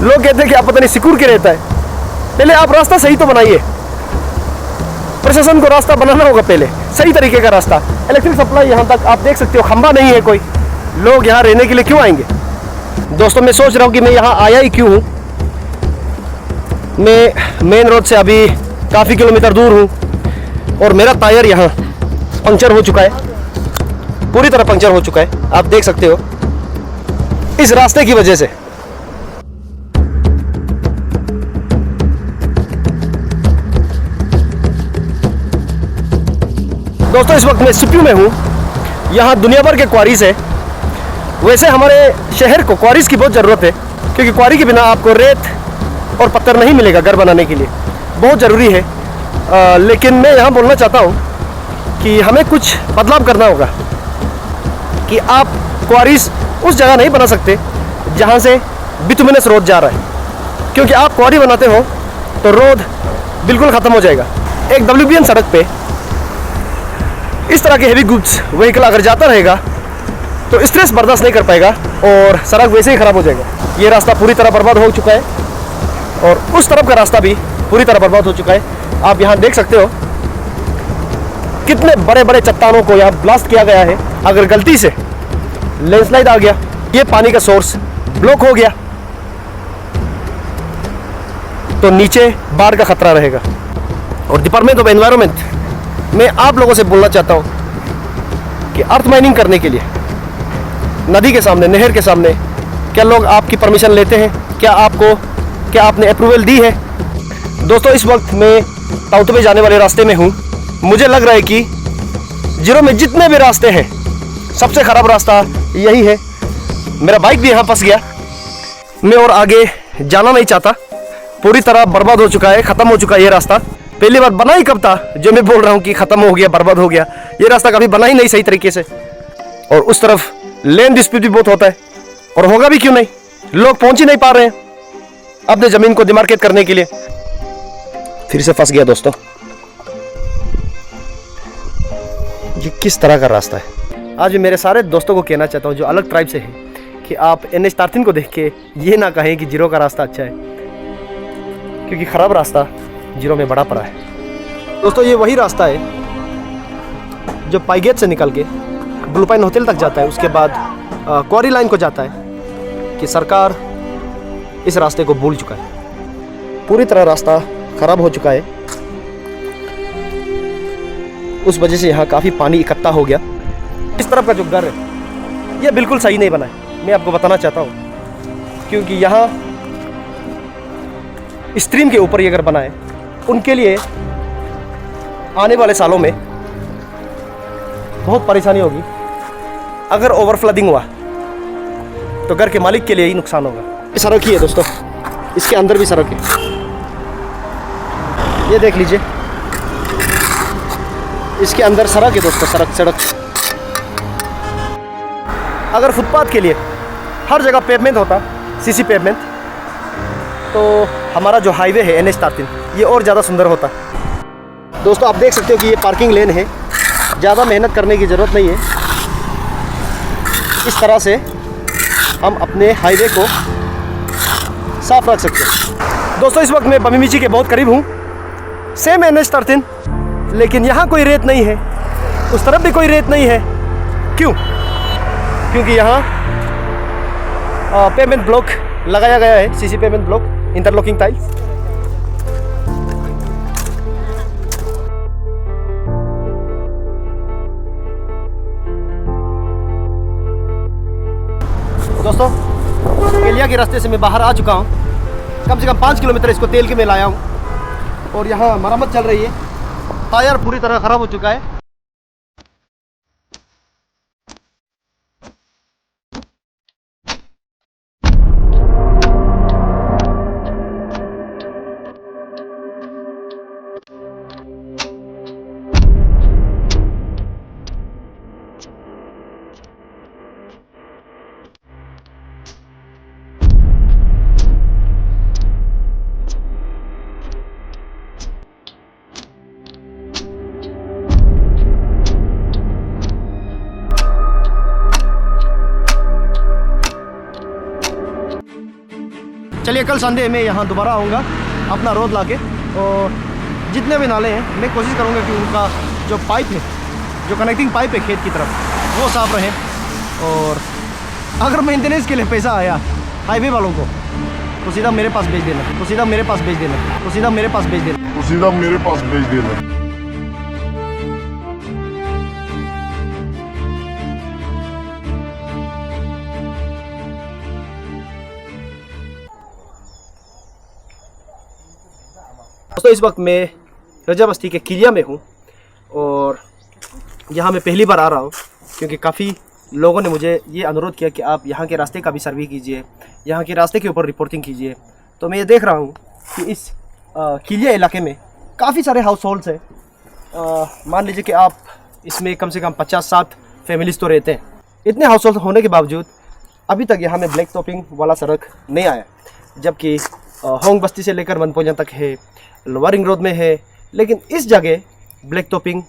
लोग कहते हैं कि आप पता नहीं सिकुड़ के रहता है। पहले आप रास्ता सही तो बनाइए, प्रशासन को रास्ता बनाना होगा पहले, सही तरीके का रास्ता। इलेक्ट्रिक सप्लाई यहाँ तक आप देख सकते हो, खंबा नहीं है कोई, लोग यहाँ रहने के लिए क्यों आएंगे? दोस्तों मैं सोच रहा हूँ कि मैं यहाँ आया ही क्यों हूँ। मैं मेन रोड से अभी काफ़ी किलोमीटर दूर हूँ और मेरा टायर यहाँ पंक्चर हो चुका है, पूरी तरह पंक्चर हो चुका है, आप देख सकते हो इस रास्ते की वजह से। दोस्तों इस वक्त मैं सिप्यू में हूँ, यहाँ दुनिया भर के क्वारीज है। वैसे हमारे शहर को क्वारीज की बहुत ज़रूरत है, क्योंकि क्वारी के बिना आपको रेत और पत्थर नहीं मिलेगा घर बनाने के लिए, बहुत ज़रूरी है। लेकिन मैं यहाँ बोलना चाहता हूँ कि हमें कुछ बदलाव करना होगा कि आप क्वारीज उस जगह नहीं बना सकते जहाँ से बिटुमिनस रोड जा रहा है, क्योंकि आप क्वारी बनाते हो तो रोड बिल्कुल ख़त्म हो जाएगा। एक WBN सड़क पे इस तरह के हेवी गुड्स व्हीकल अगर जाता रहेगा तो स्ट्रेस बर्दाश्त नहीं कर पाएगा और सड़क वैसे ही ख़राब हो जाएगा। ये रास्ता पूरी तरह बर्बाद हो चुका है और उस तरफ का रास्ता भी पूरी तरह बर्बाद हो चुका है। आप यहाँ देख सकते हो कितने बड़े बड़े चट्टानों को यहाँ ब्लास्ट किया गया है। अगर गलती से लैंडस्लाइड आ गया, ये पानी का सोर्स ब्लॉक हो गया तो नीचे बाढ़ का खतरा रहेगा। और डिपार्टमेंट ऑफ एनवायरनमेंट मैं आप लोगों से बोलना चाहता हूँ कि अर्थ माइनिंग करने के लिए नदी के सामने, नहर के सामने क्या लोग आपकी परमिशन लेते हैं? क्या आपने अप्रूवल दी है? दोस्तों इस वक्त मैं ताउतबे जाने वाले रास्ते में हूँ। मुझे लग रहा है कि जीरो में जितने भी रास्ते हैं सबसे ख़राब रास्ता यही है। मेरा बाइक भी यहाँ फंस गया, मैं और आगे जाना नहीं चाहता, पूरी तरह बर्बाद हो चुका है, ख़त्म हो चुका है ये रास्ता। पहली बार बना ही कब था जो मैं बोल रहा हूँ कि ख़त्म हो गया, बर्बाद हो गया। ये रास्ता कभी बना ही नहीं सही तरीके से। और उस तरफ लैंड डिस्प्यूट भी बहुत होता है, और होगा भी क्यों नहीं, लोग पहुंच ही नहीं पा रहे हैं अपने ज़मीन को डिमार्केट करने के लिए। फिर से फंस गया दोस्तों। ये किस तरह का रास्ता है? आज मैं मेरे सारे दोस्तों को कहना चाहता हूँ जो अलग ट्राइब से हैं कि आप NH13 को देख के ये ना कहें कि जीरो का रास्ता अच्छा है, क्योंकि ख़राब रास्ता जीरो में बड़ा पड़ा है। दोस्तों ये वही रास्ता है जो पाईगेट से निकल के ब्लू पाइन होटल तक जाता है, उसके बाद क्वारी लाइन को जाता है। कि सरकार इस रास्ते को भूल चुका है, पूरी तरह रास्ता ख़राब हो चुका है। उस वजह से यहाँ काफ़ी पानी इकट्ठा हो गया। इस तरफ का जो घर है ये बिल्कुल सही नहीं बना है, मैं आपको बताना चाहता हूँ, क्योंकि यहाँ स्ट्रीम के ऊपर ये घर बना है। उनके लिए आने वाले सालों में बहुत परेशानी होगी। अगर ओवरफ्लडिंग हुआ तो घर के मालिक के लिए ही नुकसान होगा। ये सड़क ही है दोस्तों, इसके अंदर भी सड़क है, ये देख लीजिए, इसके अंदर सड़क है दोस्तों, सड़क। अगर फुटपाथ के लिए हर जगह पेवमेंट होता, सीसी पेवमेंट, तो हमारा जो हाईवे है NH13 ये और ज़्यादा सुंदर होता। दोस्तों आप देख सकते हो कि ये पार्किंग लेन है, ज़्यादा मेहनत करने की ज़रूरत नहीं है। इस तरह से हम अपने हाईवे को साफ रख सकते हैं। दोस्तों इस वक्त मैं बमीमीची के बहुत करीब हूँ, सेम NH13, लेकिन यहाँ कोई रेत नहीं है, उस तरफ भी कोई रेत नहीं है। क्यों? क्योंकि यहाँ पेमेंट ब्लॉक लगाया गया है, CC payment block, interlocking tiles. दोस्तों केलिया के रास्ते से मैं बाहर आ चुका हूँ, कम से कम 5 किलोमीटर इसको तेल के में लाया हूँ और यहाँ मरम्मत चल रही है। टायर पूरी तरह ख़राब हो चुका है। चलिए कल संडे मैं यहाँ दोबारा आऊँगा अपना रोड ला के, और जितने भी नाले हैं मैं कोशिश करूँगा कि उनका जो पाइप है, जो कनेक्टिंग पाइप है खेत की तरफ, वो साफ़ रहे। और अगर मेंटेनेंस के लिए पैसा आया हाईवे वालों को तो सीधा मेरे पास भेज देना, तो सीधा मेरे पास भेज देना, तो सीधा मेरे पास भेज देना, तो सीधा मेरे पास भेज देना। दोस्तों इस वक्त मैं रजा बस्ती के किलिया में हूँ, और यहाँ मैं पहली बार आ रहा हूँ क्योंकि काफ़ी लोगों ने मुझे ये अनुरोध किया कि आप यहाँ के रास्ते का भी सर्वे कीजिए, यहाँ के रास्ते के ऊपर रिपोर्टिंग कीजिए। तो मैं ये देख रहा हूँ कि इस किलिया इलाके में काफ़ी सारे हाउस होल्ड्स हैं। मान लीजिए कि आप इसमें कम से कम 50-60 फैमिलीज़ तो रहते हैं। इतने हाउस होल्ड होने के बावजूद अभी तक यहाँ में ब्लैक टॉपिंग वाला सड़क नहीं आया, जबकि होंग बस्ती से लेकर मनपोजा तक है, लोअर रिंग रोड में है, लेकिन इस जगह ब्लैक टॉपिंग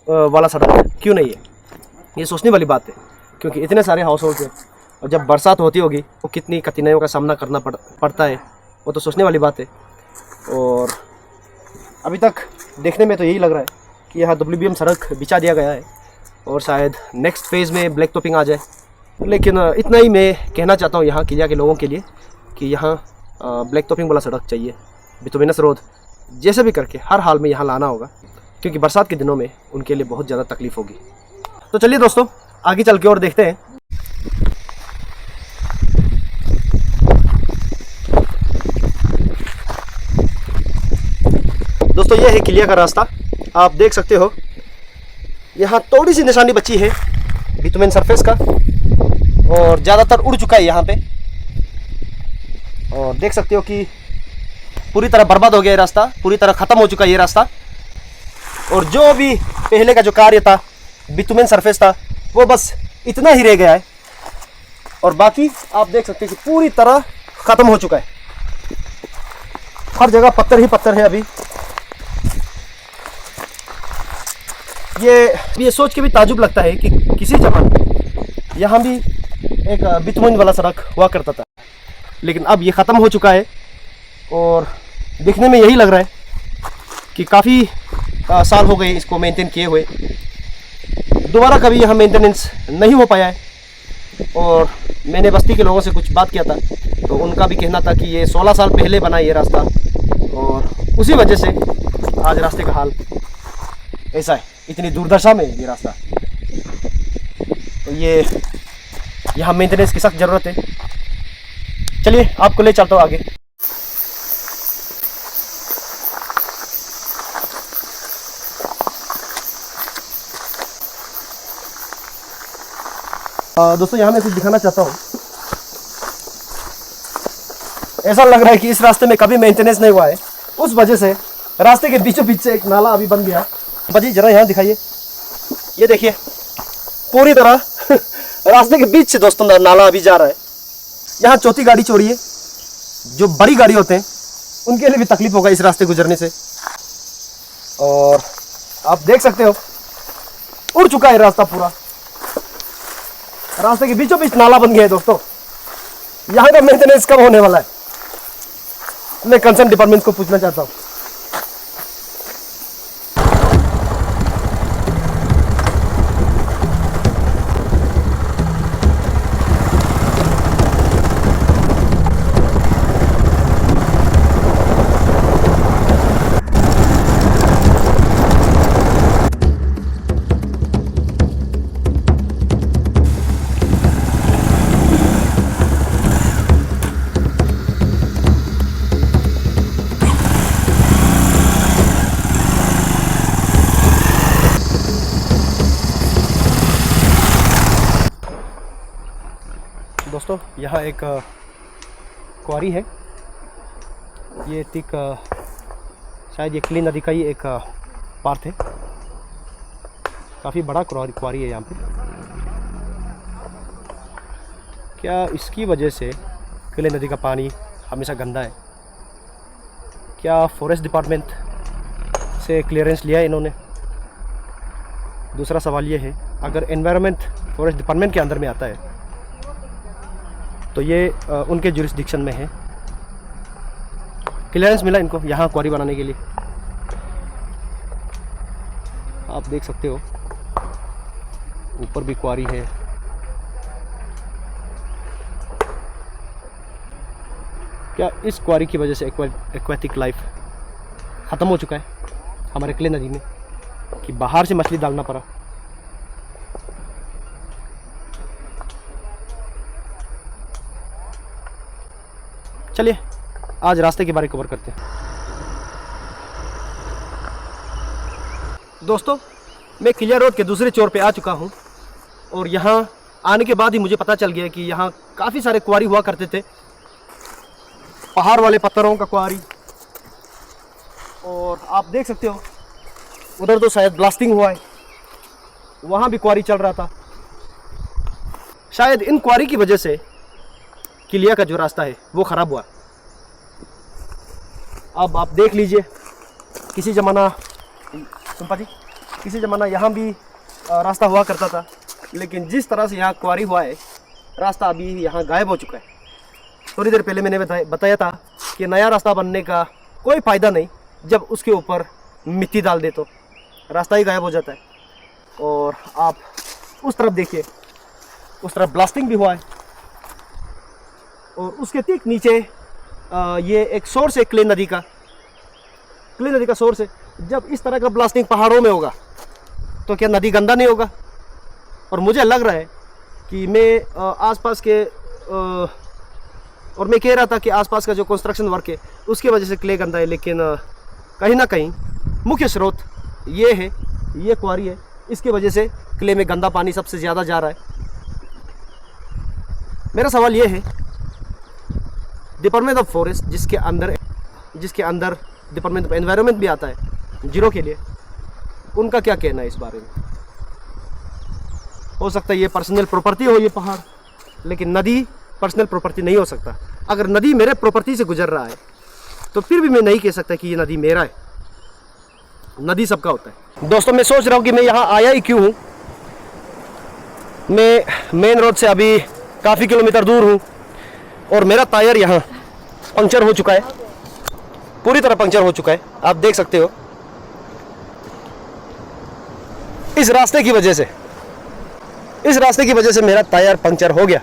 वाला सड़क क्यों नहीं है? ये सोचने वाली बात है, क्योंकि इतने सारे हाउस होल्ड हैं और जब बरसात होती होगी तो कितनी कठिनाइयों का सामना करना पड़ता है, वो तो सोचने वाली बात है। और अभी तक देखने में तो यही लग रहा है कि यहाँ WBM सड़क बिछा दिया गया है और शायद नेक्स्ट फेज़ में ब्लैक टॉपिंग आ जाए। लेकिन इतना ही मैं कहना चाहता हूँ यहाँ किलिया के लोगों के लिए कि यहाँ ब्लैक टॉपिंग वाला सड़क चाहिए, बिटुमिनस रोड जैसे भी करके हर हाल में यहाँ लाना होगा, क्योंकि बरसात के दिनों में उनके लिए बहुत ज़्यादा तकलीफ होगी। तो चलिए दोस्तों आगे चल के और देखते हैं। दोस्तों ये है किलिया का रास्ता, आप देख सकते हो यहाँ थोड़ी सी निशानी बची है बिटुमेन सरफेस का, और ज़्यादातर उड़ चुका है यहाँ पे। और देख सकते हो कि पूरी तरह बर्बाद हो गया ये रास्ता, पूरी तरह ख़त्म हो चुका है ये रास्ता। और जो भी पहले का जो कार्य था, बिटुमेन सरफेस था, वो बस इतना ही रह गया है, और बाकी आप देख सकते हैं कि पूरी तरह ख़त्म हो चुका है। हर जगह पत्थर ही पत्थर है अभी। ये सोच के भी ताजुब लगता है कि किसी जमाने यहाँ भी एक बिटुमेन वाला सड़क हुआ करता था, लेकिन अब ये ख़त्म हो चुका है। और दिखने में यही लग रहा है कि काफ़ी साल हो गए इसको मेंटेन किए हुए, दोबारा कभी यहाँ मेंटेनेंस नहीं हो पाया है। और मैंने बस्ती के लोगों से कुछ बात किया था, तो उनका भी कहना था कि ये 16 साल पहले बना ये रास्ता, और उसी वजह से आज रास्ते का हाल ऐसा है, इतनी दुर्दशा में ये रास्ता। तो ये यहाँ मेंटेनेंस की सख्त ज़रूरत है। चलिए आपको ले चलता हूँ आगे। दोस्तों यहाँ मैं कुछ दिखाना चाहता हूँ। ऐसा लग रहा है कि इस रास्ते में कभी मेंटेनेंस नहीं हुआ है, उस वजह से रास्ते के बीचों बीच से एक नाला अभी बन गया। भाजी जरा यहाँ दिखाइए, ये देखिए पूरी तरह रास्ते के बीच से दोस्तों नाला अभी जा रहा है। यहाँ चौथी गाड़ी चोरी है, जो बड़ी गाड़ी होते हैं उनके लिए भी तकलीफ होगा इस रास्ते गुजरने से। और आप देख सकते हो उड़ चुका है रास्ता, पूरा रास्ते के बीचों बीच नाला बन गया है। दोस्तों यहाँ का मेंटेनेंस कब होने वाला है, मैं कंसर्न डिपार्टमेंट को पूछना चाहता हूँ। दोस्तों यहाँ एक क्वारी है, ये ठीक शायद ये क्लीन नदी का ही एक पार्ट है। काफ़ी बड़ा क्वारी है यहाँ पे। क्या इसकी वजह से क्लीन नदी का पानी हमेशा गंदा है? क्या फॉरेस्ट डिपार्टमेंट से क्लियरेंस लिया है इन्होंने? दूसरा सवाल ये है, अगर एनवायरनमेंट फॉरेस्ट डिपार्टमेंट के अंदर में आता है तो ये उनके जुरिस्डिक्शन में है, क्लियरेंस मिला इनको यहाँ क्वारी बनाने के लिए। आप देख सकते हो ऊपर भी क्वारी है। क्या इस क्वारी की वजह से एक्वेटिक लाइफ ख़त्म हो चुका है हमारे क्ले नदी में, कि बाहर से मछली डालना पड़ा। चलिए आज रास्ते के बारे में कवर करते हैं। दोस्तों, मैं किलिया रोड के दूसरे छोर पे आ चुका हूँ और यहाँ आने के बाद ही मुझे पता चल गया कि यहाँ काफ़ी सारे क्वारी हुआ करते थे, पहाड़ वाले पत्थरों का क्वारी। और आप देख सकते हो उधर तो शायद ब्लास्टिंग हुआ है, वहाँ भी क्वारी चल रहा था। शायद इन क्वारी की वजह से किलिया का जो रास्ता है वो ख़राब हुआ। अब आप देख लीजिए, किसी ज़माना सुनपा जी किसी ज़माना यहाँ भी रास्ता हुआ करता था, लेकिन जिस तरह से यहाँ क्वारी हुआ है रास्ता अभी यहाँ गायब हो चुका है। थोड़ी देर पहले मैंने बताया था कि नया रास्ता बनने का कोई फ़ायदा नहीं, जब उसके ऊपर मिट्टी डाल दे तो रास्ता ही गायब हो जाता है। और आप उस तरफ देखिए, उस तरफ ब्लास्टिंग भी हुआ है और उसके ठीक नीचे ये एक सोर्स है क्ले नदी का सोर्स है। जब इस तरह का ब्लास्टिंग पहाड़ों में होगा तो क्या नदी गंदा नहीं होगा? और मुझे लग रहा है कि मैं आसपास के और मैं कह रहा था कि आसपास का जो कंस्ट्रक्शन वर्क है उसकी वजह से क्ले गंदा है, लेकिन कहीं ना कहीं मुख्य स्रोत ये है, ये क्वारी है, इसकी वजह से क्ले में गंदा पानी सबसे ज़्यादा जा रहा है। मेरा सवाल ये है, डिपार्टमेंट ऑफ फॉरेस्ट जिसके अंदर डिपार्टमेंट ऑफ एनवायरनमेंट भी आता है जीरो के लिए, उनका क्या कहना है इस बारे में? हो सकता है ये पर्सनल प्रॉपर्टी हो ये पहाड़, लेकिन नदी पर्सनल प्रॉपर्टी नहीं हो सकता। अगर नदी मेरे प्रॉपर्टी से गुजर रहा है तो फिर भी मैं नहीं कह सकता कि ये नदी मेरा है। नदी सबका होता है। दोस्तों, मैं सोच रहा हूँ कि मैं यहाँ आया ही क्यों हूँ। मैं मेन रोड से अभी काफ़ी किलोमीटर दूर हूँ और मेरा टायर यहाँ पंक्चर हो चुका है, पूरी तरह पंक्चर हो चुका है। आप देख सकते हो इस रास्ते की वजह से मेरा टायर पंक्चर हो गया।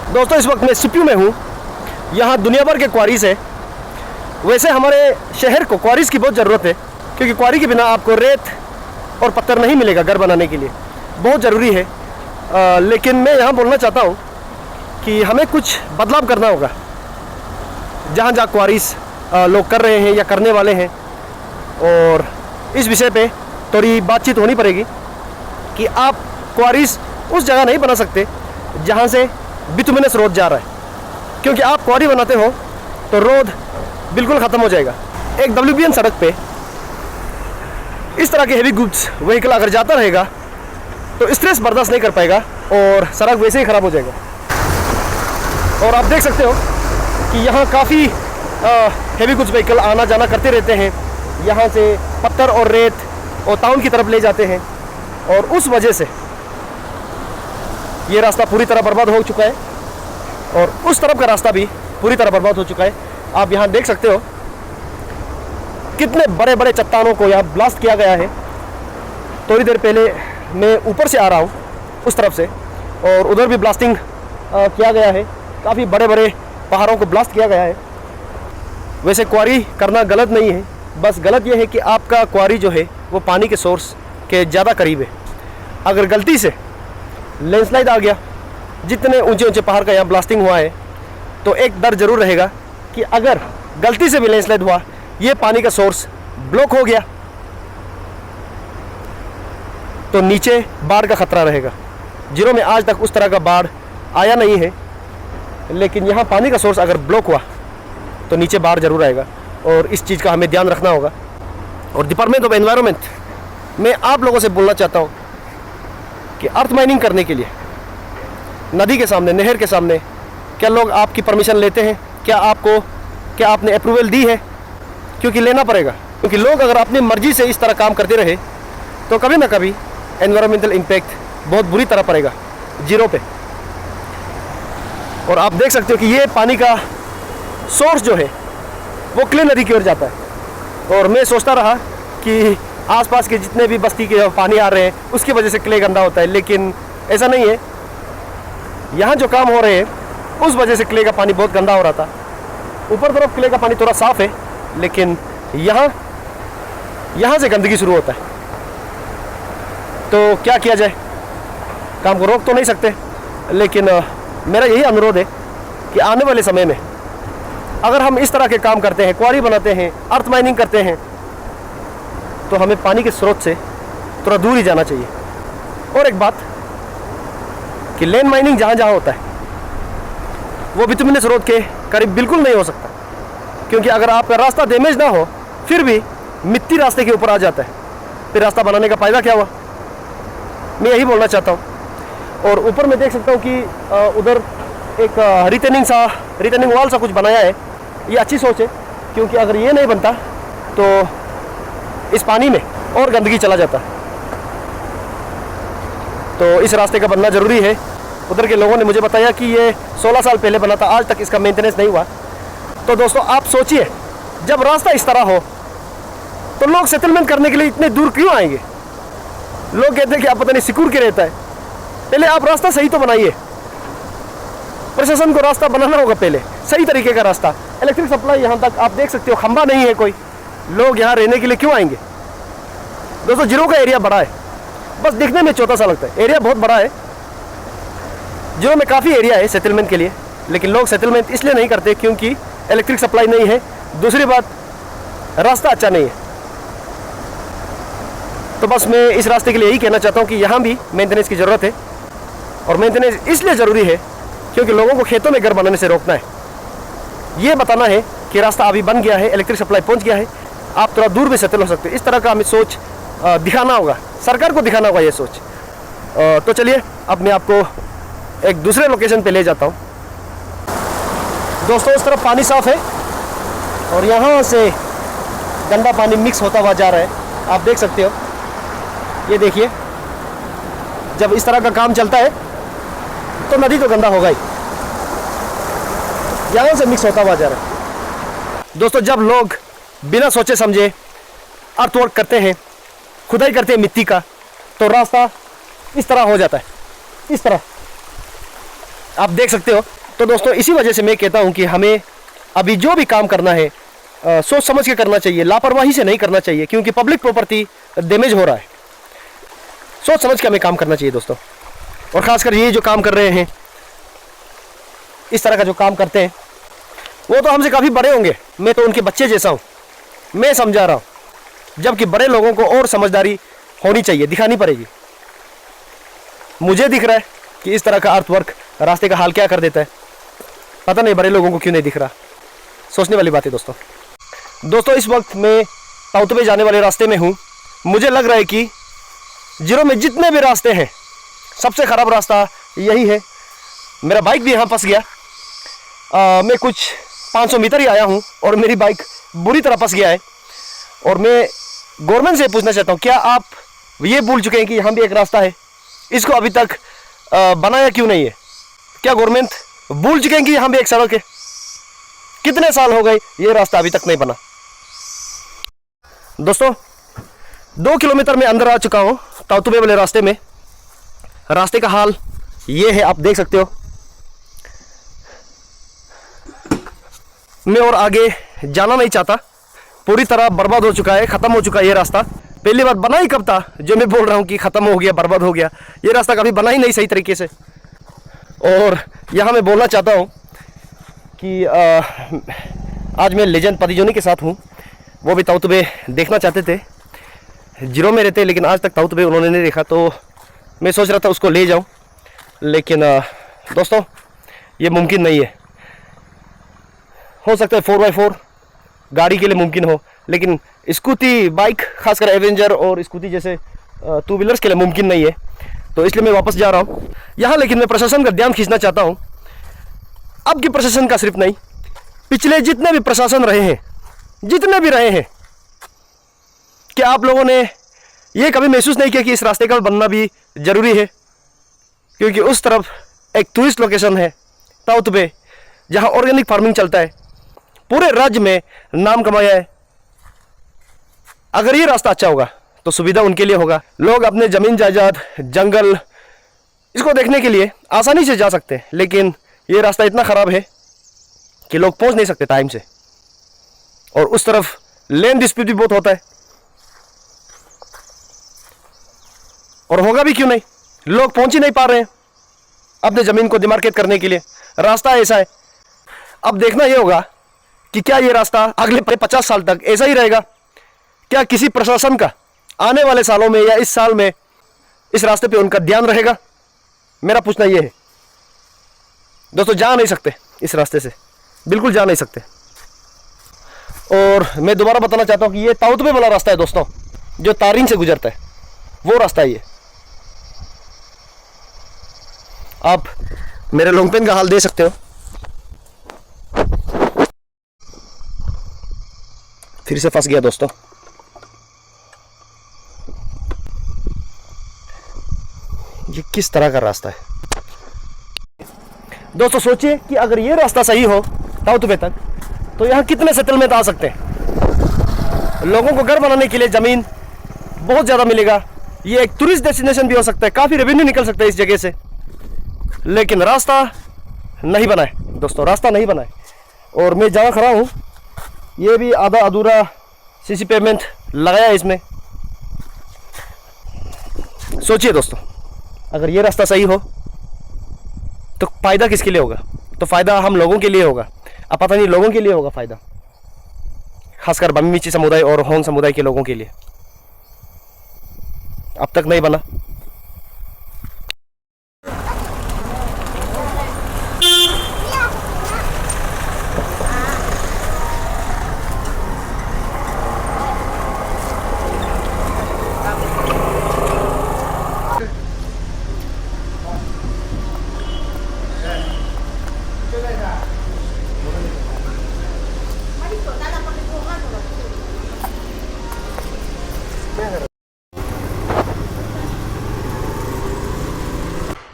दोस्तों, इस वक्त मैं सीपीयू में हूँ। यहाँ दुनिया भर के क्वारीज है। वैसे हमारे शहर को क्वारीज की बहुत ज़रूरत है, क्योंकि क्वारी के बिना आपको रेत और पत्थर नहीं मिलेगा घर बनाने के लिए, बहुत ज़रूरी है। लेकिन मैं यहाँ बोलना चाहता हूँ कि हमें कुछ बदलाव करना होगा। जहाँ जहाँ क्वारीज लोग कर रहे हैं या करने वाले हैं, और इस विषय पे थोड़ी बातचीत होनी पड़ेगी कि आप क्वारीज उस जगह नहीं बना सकते जहाँ से बिटुमिनस रोड जा रहा है, क्योंकि आप क्वारी बनाते हो तो रोड बिल्कुल ख़त्म हो जाएगा। एक WBN सड़क पे इस तरह के हेवी गुड्स व्हीकल अगर जाता रहेगा तो स्ट्रेस बर्दाश्त नहीं कर पाएगा और सड़क वैसे ही ख़राब हो जाएगा। और आप देख सकते हो कि यहाँ काफ़ी हेवी गुड्स व्हीकल आना जाना करते रहते हैं। यहाँ से पत्थर और रेत और टाउन की तरफ ले जाते हैं, और उस वजह से ये रास्ता पूरी तरह बर्बाद हो चुका है और उस तरफ का रास्ता भी पूरी तरह बर्बाद हो चुका है। आप यहाँ देख सकते हो कितने बड़े बड़े चट्टानों को यहाँ ब्लास्ट किया गया है। थोड़ी देर पहले मैं ऊपर से आ रहा हूँ उस तरफ से, और उधर भी ब्लास्टिंग किया गया है। काफ़ी बड़े बड़े पहाड़ों को ब्लास्ट किया गया है। वैसे क्वारी करना गलत नहीं है, बस गलत ये है कि आपका क्वारी जो है वो पानी के सोर्स के ज़्यादा करीब है। अगर गलती से लैंडस्लाइड आ गया, जितने ऊंचे ऊंचे पहाड़ का यहाँ ब्लास्टिंग हुआ है, तो एक डर ज़रूर रहेगा कि अगर गलती से भी लैंडस्लाइड हुआ, ये पानी का सोर्स ब्लॉक हो गया, तो नीचे बाढ़ का खतरा रहेगा। जीरो में आज तक उस तरह का बाढ़ आया नहीं है, लेकिन यहाँ पानी का सोर्स अगर ब्लॉक हुआ तो नीचे बाढ़ जरूर आएगा, और इस चीज़ का हमें ध्यान रखना होगा। और डिपार्टमेंट ऑफ एनवायरनमेंट, मैं आप लोगों से बोलना चाहता हूँ कि अर्थ माइनिंग करने के लिए नदी के सामने, नहर के सामने, क्या लोग आपकी परमिशन लेते हैं? क्या आपने अप्रूवल दी है? क्योंकि लेना पड़ेगा, क्योंकि लोग अगर अपनी मर्जी से इस तरह काम करते रहे तो कभी ना कभी एनवायरमेंटल इम्पैक्ट बहुत बुरी तरह पड़ेगा जीरो पे। और आप देख सकते हो कि ये पानी का सोर्स जो है वो क्ले नदी की ओर जाता है, और मैं सोचता रहा कि आसपास के जितने भी बस्ती के पानी आ रहे हैं उसकी वजह से क्ले गंदा होता है, लेकिन ऐसा नहीं है। यहाँ जो काम हो रहे हैं उस वजह से क्ले का पानी बहुत गंदा हो रहा था। ऊपर तरफ क्ले का पानी थोड़ा साफ है, लेकिन यहाँ से गंदगी शुरू होता है। तो क्या किया जाए? काम को रोक तो नहीं सकते, लेकिन मेरा यही अनुरोध है कि आने वाले समय में अगर हम इस तरह के काम करते हैं, क्वारी बनाते हैं, अर्थ माइनिंग करते हैं, तो हमें पानी के स्रोत से थोड़ा दूर ही जाना चाहिए। और एक बात कि लैंड माइनिंग जहाँ जहाँ होता है वो बिटुमिनस रोड के करीब बिल्कुल नहीं हो सकता, क्योंकि अगर आपका रास्ता डैमेज ना हो फिर भी मिट्टी रास्ते के ऊपर आ जाता है, फिर रास्ता बनाने का फायदा क्या हुआ? मैं यही बोलना चाहता हूँ। और ऊपर मैं देख सकता हूँ कि उधर एक रिटेनिंग वॉल सा कुछ बनाया है। ये अच्छी सोच है, क्योंकि अगर ये नहीं बनता तो इस पानी में और गंदगी चला जाता। तो इस रास्ते का बनना ज़रूरी है। उधर के लोगों ने मुझे बताया कि ये 16 साल पहले बना था, आज तक इसका मेंटेनेंस नहीं हुआ। तो दोस्तों आप सोचिए, जब रास्ता इस तरह हो तो लोग सेटलमेंट करने के लिए इतने दूर क्यों आएंगे? लोग कहते हैं कि आप पता नहीं सिक्योर के रहता है। पहले आप रास्ता सही तो बनाइए। प्रशासन को रास्ता बनाना होगा पहले, सही तरीके का रास्ता। इलेक्ट्रिक सप्लाई यहाँ तक आप देख सकते हो, खंबा नहीं है कोई। लोग यहाँ रहने के लिए क्यों आएंगे? दोस्तों जीरो का एरिया बड़ा है, बस दिखने में छोटा सा लगता है। एरिया बहुत बड़ा है, जीरो में काफ़ी एरिया है सेटलमेंट के लिए, लेकिन लोग सेटलमेंट इसलिए नहीं करते क्योंकि इलेक्ट्रिक सप्लाई नहीं है। दूसरी बात, रास्ता अच्छा नहीं है। तो बस मैं इस रास्ते के लिए यही कहना चाहता हूँ कि यहाँ भी मेंटेनेंस की ज़रूरत है। और मेंटेनेंस इसलिए ज़रूरी है क्योंकि लोगों को खेतों में घर बनाने से रोकना है। ये बताना है कि रास्ता अभी बन गया है, इलेक्ट्रिक सप्लाई पहुँच गया है, आप थोड़ा दूर भी सेटल हो सकते हो। इस तरह का हमें सोच दिखाना होगा, सरकार को दिखाना होगा ये सोच। तो चलिए अब मैं आपको एक दूसरे लोकेशन पे ले जाता हूँ। दोस्तों उस तरफ पानी साफ़ है और यहाँ से गंदा पानी मिक्स होता हुआ जा रहा है, आप देख सकते हो। ये देखिए, जब इस तरह का काम चलता है तो नदी तो गंदा होगा ही, यहाँ से मिक्स होता हुआ जा रहा है। दोस्तों जब लोग बिना सोचे समझे अर्थवर्क करते हैं, खुदाई करते हैं मिट्टी का, तो रास्ता इस तरह हो जाता है, इस तरह आप देख सकते हो। तो दोस्तों इसी वजह से मैं कहता हूं कि हमें अभी जो भी काम करना है सोच समझ के करना चाहिए, लापरवाही से नहीं करना चाहिए, क्योंकि पब्लिक प्रॉपर्टी डैमेज हो रहा है। सोच समझ के हमें काम करना चाहिए दोस्तों। और ख़ासकर ये जो काम कर रहे हैं, इस तरह का जो काम करते हैं, वो तो हमसे काफ़ी बड़े होंगे, मैं तो उनके बच्चे जैसा हूँ, मैं समझा रहा हूँ। जबकि बड़े लोगों को और समझदारी होनी चाहिए, दिखानी पड़ेगी। मुझे दिख रहा है कि इस तरह का अर्थवर्क रास्ते का हाल क्या कर देता है, पता नहीं बड़े लोगों को क्यों नहीं दिख रहा। सोचने वाली बात है दोस्तों इस वक्त मैं ताउतबे जाने वाले रास्ते में हूँ। मुझे लग रहा है कि जीरो में जितने भी रास्ते हैं सबसे ख़राब रास्ता यही है। मेरा बाइक भी यहाँ फंस गया। मैं कुछ 500 मीटर ही आया हूँ और मेरी बाइक बुरी तरह फंस गया है। और मैं गवर्नमेंट से पूछना चाहता हूँ, क्या आप ये भूल चुके हैं कि यहाँ भी एक रास्ता है, इसको अभी तक बनाया क्यों नहीं है? क्या गवर्नमेंट भूल चुके हैं कि यहाँ भी एक सड़क है? कितने साल हो गए ये रास्ता अभी तक नहीं बना? दोस्तों 2 किलोमीटर में अंदर आ चुका हूँ ताउतुबे वाले रास्ते में। रास्ते का हाल ये है, आप देख सकते हो। मैं और आगे जाना नहीं चाहता, पूरी तरह बर्बाद हो चुका है, ख़त्म हो चुका है ये रास्ता। पहली बार बना ही कब था जो मैं बोल रहा हूँ कि ख़त्म हो गया, बर्बाद हो गया। ये रास्ता कभी बना ही नहीं सही तरीके से। और यहाँ मैं बोलना चाहता हूँ कि आज मैं लेजेंड पतिजोनी के साथ हूँ। वो भी ताउतुबे देखना चाहते थे, जीरो में रहते, लेकिन आज तक ताउतुबे उन्होंने नहीं देखा। तो मैं सोच रहा था उसको ले जाऊँ, लेकिन दोस्तों ये मुमकिन नहीं है। हो सकता है 4x4 गाड़ी के लिए मुमकिन हो, लेकिन स्कूटी, बाइक, खासकर एवेंजर और स्कूटी जैसे 2 व्हीलर्स के लिए मुमकिन नहीं है। तो इसलिए मैं वापस जा रहा हूँ यहाँ। लेकिन मैं प्रशासन का ध्यान खींचना चाहता हूँ, अब की प्रशासन का सिर्फ नहीं, पिछले जितने भी प्रशासन रहे हैं, जितने भी रहे हैं, क्या आप लोगों ने ये कभी महसूस नहीं किया कि इस रास्ते का बनना भी ज़रूरी है? क्योंकि उस तरफ एक टूरिस्ट लोकेशन है ताउतुबे, जहाँ ऑर्गेनिक फार्मिंग चलता है, पूरे राज्य में नाम कमाया है। अगर ये रास्ता अच्छा होगा तो सुविधा उनके लिए होगा। लोग अपने ज़मीन जायदाद, जंगल, इसको देखने के लिए आसानी से जा सकते हैं। लेकिन ये रास्ता इतना ख़राब है कि लोग पहुंच नहीं सकते टाइम से, और उस तरफ लैंड डिस्प्यूट भी बहुत होता है। और होगा भी क्यों नहीं, लोग पहुंच ही नहीं पा रहे हैं अपने ज़मीन को डिमार्केट करने के लिए। रास्ता ऐसा है। अब देखना ये होगा कि क्या ये रास्ता अगले 50 साल तक ऐसा ही रहेगा? क्या किसी प्रशासन का आने वाले सालों में या इस साल में इस रास्ते पे उनका ध्यान रहेगा? मेरा पूछना ये है। दोस्तों जा नहीं सकते इस रास्ते से, बिल्कुल जा नहीं सकते। और मैं दोबारा बताना चाहता हूँ कि ये ताउतुबे वाला रास्ता है दोस्तों, जो तारिन से गुजरता है, वो रास्ता है ये। आप मेरे लोंगपेन का हाल दे सकते हो। फिर से फंस गया दोस्तों। ये किस तरह का रास्ता है दोस्तों? सोचिए कि अगर ये रास्ता सही हो ताउतुबे तक, तो यहाँ कितने सेटलमेंट आ सकते हैं। लोगों को घर बनाने के लिए ज़मीन बहुत ज़्यादा मिलेगा। ये एक टूरिस्ट डेस्टिनेशन भी हो सकता है, काफ़ी रेवेन्यू निकल सकता है इस जगह से। लेकिन रास्ता नहीं बना है दोस्तों, रास्ता नहीं बना है। और मैं जहाँ खड़ा हूँ ये भी आधा अधूरा सीसी पेमेंट लगाया है इसमें। सोचिए दोस्तों, अगर ये रास्ता सही हो तो फ़ायदा किसके लिए होगा? तो फ़ायदा हम लोगों के लिए होगा। अब पता नहीं लोगों के लिए होगा फ़ायदा, खासकर बमीची समुदाय और होंग समुदाय के लोगों के लिए। अब तक नहीं बना।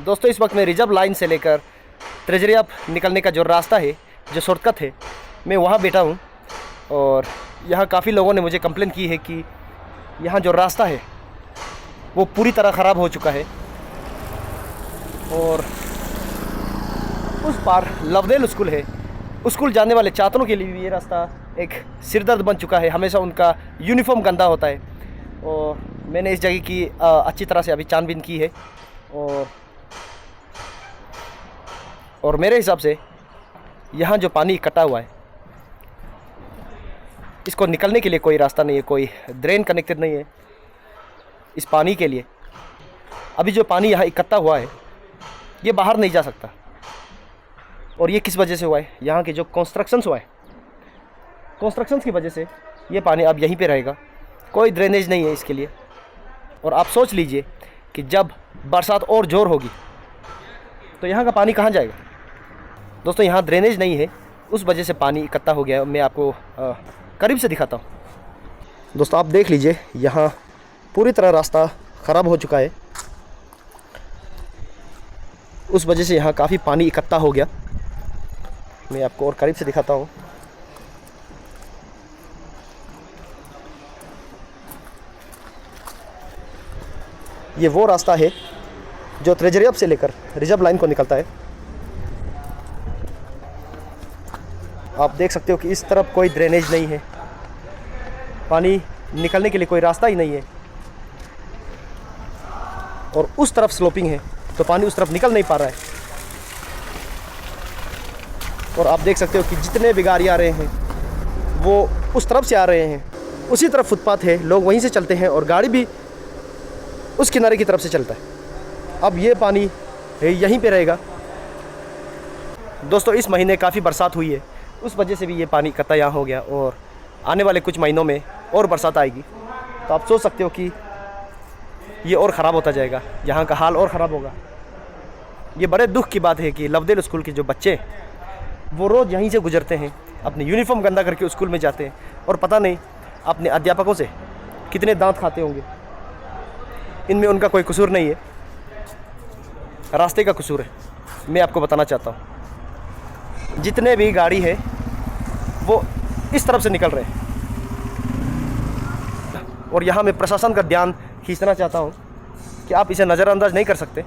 दोस्तों इस वक्त मैं रिजर्व लाइन से लेकर ट्रेजरी अप निकलने का जो रास्ता है, जो शॉर्टकट है, मैं वहाँ बैठा हूँ। और यहाँ काफ़ी लोगों ने मुझे कंप्लेन की है कि यहाँ जो रास्ता है वो पूरी तरह ख़राब हो चुका है। और उस पार लवदेल स्कूल है, स्कूल जाने वाले छात्रों के लिए भी ये रास्ता एक सिरदर्द बन चुका है। हमेशा उनका यूनिफॉर्म गंदा होता है। और मैंने इस जगह की अच्छी तरह से अभी छानबीन की है। और मेरे हिसाब से यहाँ जो पानी इकट्ठा हुआ है, इसको निकलने के लिए कोई रास्ता नहीं है, कोई ड्रेन कनेक्टेड नहीं है इस पानी के लिए। अभी जो पानी यहाँ इकट्ठा हुआ है ये बाहर नहीं जा सकता। और ये किस वजह से हुआ है? यहाँ के जो कंस्ट्रक्शंस हुआ है, कंस्ट्रक्शंस की वजह से ये पानी अब यहीं पे रहेगा। कोई ड्रेनेज नहीं है इसके लिए। और आप सोच लीजिए कि जब बरसात और ज़ोर होगी तो यहाँ का पानी कहाँ जाएगा? दोस्तों यहाँ ड्रेनेज नहीं है, उस वजह से पानी इकट्ठा हो गया है। मैं आपको करीब से दिखाता हूँ। दोस्तों आप देख लीजिए, यहाँ पूरी तरह रास्ता ख़राब हो चुका है। उस वजह से यहाँ काफ़ी पानी इकट्ठा हो गया। मैं आपको और करीब से दिखाता हूँ। ये वो रास्ता है जो त्रेजरियब से लेकर रिजर्व लाइन को निकलता है। आप देख सकते हो कि इस तरफ कोई ड्रेनेज नहीं है, पानी निकलने के लिए कोई रास्ता ही नहीं है, और उस तरफ स्लोपिंग है तो पानी उस तरफ निकल नहीं पा रहा है। और आप देख सकते हो कि जितने भी गाड़ी आ रहे हैं वो उस तरफ से आ रहे हैं, उसी तरफ फुटपाथ है, लोग वहीं से चलते हैं और गाड़ी भी उस किनारे की तरफ से चलता है। अब ये पानी यहीं पे रहेगा। दोस्तों, इस महीने काफ़ी बरसात हुई है, उस वजह से भी ये पानी इकट्ठा यहाँ हो गया और आने वाले कुछ महीनों में और बरसात आएगी तो आप सोच सकते हो कि ये और ख़राब होता जाएगा, यहाँ का हाल और ख़राब होगा। ये बड़े दुख की बात है कि लवदेल स्कूल के जो बच्चे वो रोज़ यहीं से गुजरते हैं, अपने यूनिफॉर्म गंदा करके स्कूल में जाते हैं और पता नहीं अपने अध्यापकों से कितने दांत खाते होंगे। इनमें उनका कोई कसूर नहीं है, रास्ते का कसूर है। मैं आपको बताना चाहता हूँ, जितने भी गाड़ी है वो इस तरफ से निकल रहे हैं और यहाँ मैं प्रशासन का ध्यान खींचना चाहता हूँ कि आप इसे नज़रअंदाज नहीं कर सकते।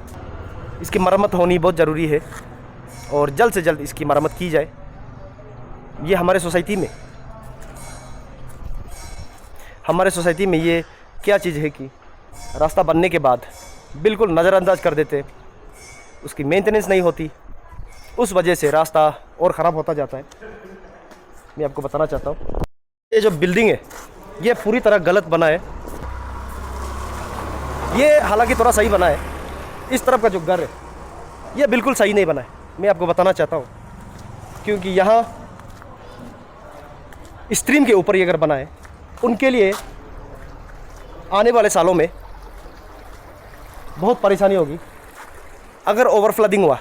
इसकी मरम्मत होनी बहुत ज़रूरी है और जल्द से जल्द इसकी मरम्मत की जाए। ये हमारे सोसाइटी में ये क्या चीज़ है कि रास्ता बनने के बाद बिल्कुल नज़रअंदाज कर देते, उसकी मेंटेनेंस नहीं होती, उस वजह से रास्ता और ख़राब होता जाता है। मैं आपको बताना चाहता हूँ, ये जो बिल्डिंग है ये पूरी तरह गलत बना है। ये हालांकि थोड़ा सही बना है, इस तरफ का जो घर है ये बिल्कुल सही नहीं बना है। मैं आपको बताना चाहता हूँ क्योंकि यहाँ स्ट्रीम के ऊपर ये घर बना है, उनके लिए आने वाले सालों में बहुत परेशानी होगी। अगर ओवरफ्लडिंग हुआ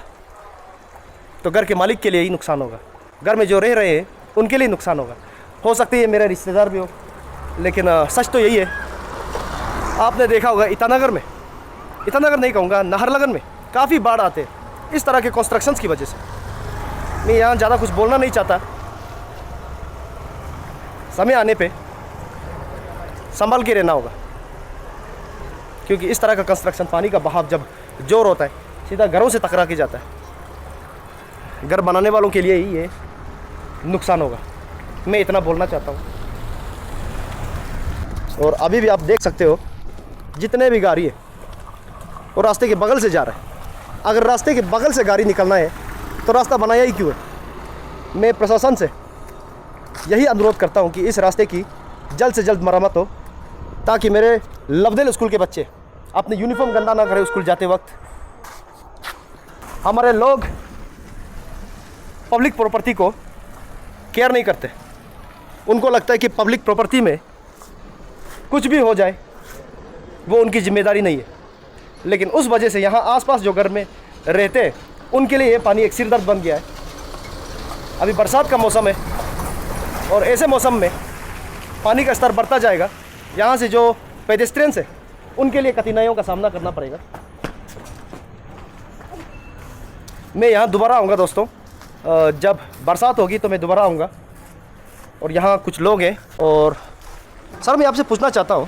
तो घर के मालिक के लिए ही नुकसान होगा, घर में जो रह रहे हैं उनके लिए नुकसान होगा। हो सकता है ये मेरा रिश्तेदार भी हो, लेकिन सच तो यही है। आपने देखा होगा ईटानगर नहीं कहूँगा, नाहरलगुन में काफ़ी बाढ़ आते हैं इस तरह के कंस्ट्रक्शंस की वजह से। मैं यहाँ ज़्यादा कुछ बोलना नहीं चाहता, समय आने पे संभल के रहना होगा क्योंकि इस तरह का कंस्ट्रक्शन, पानी का बहाव जब जोर होता है सीधा घरों से टकरा के जाता है। घर बनाने वालों के लिए ही ये नुकसान होगा, मैं इतना बोलना चाहता हूँ। और अभी भी आप देख सकते हो जितने भी गाड़ी है वो रास्ते के बगल से जा रहा है। अगर रास्ते के बगल से गाड़ी निकलना है तो रास्ता बनाया ही क्यों है। मैं प्रशासन से यही अनुरोध करता हूँ कि इस रास्ते की जल्द से जल्द मरम्मत हो ताकि मेरे लवदेल स्कूल के बच्चे अपने यूनिफॉर्म गंदा ना करें स्कूल जाते वक्त। हमारे लोग पब्लिक प्रॉपर्टी को केयर नहीं करते, उनको लगता है कि पब्लिक प्रॉपर्टी में कुछ भी हो जाए वो उनकी जिम्मेदारी नहीं है। लेकिन उस वजह से यहाँ आसपास जो घर में रहते हैं उनके लिए ये पानी एक सिरदर्द बन गया है। अभी बरसात का मौसम है और ऐसे मौसम में पानी का स्तर बढ़ता जाएगा। यहाँ से जो पेडेस्ट्रियंस है उनके लिए कठिनाइयों का सामना करना पड़ेगा। मैं यहाँ दोबारा आऊँगा दोस्तों, जब बरसात होगी तो मैं दोबारा आऊँगा। और यहाँ कुछ लोग हैं। और सर मैं आपसे पूछना चाहता हूँ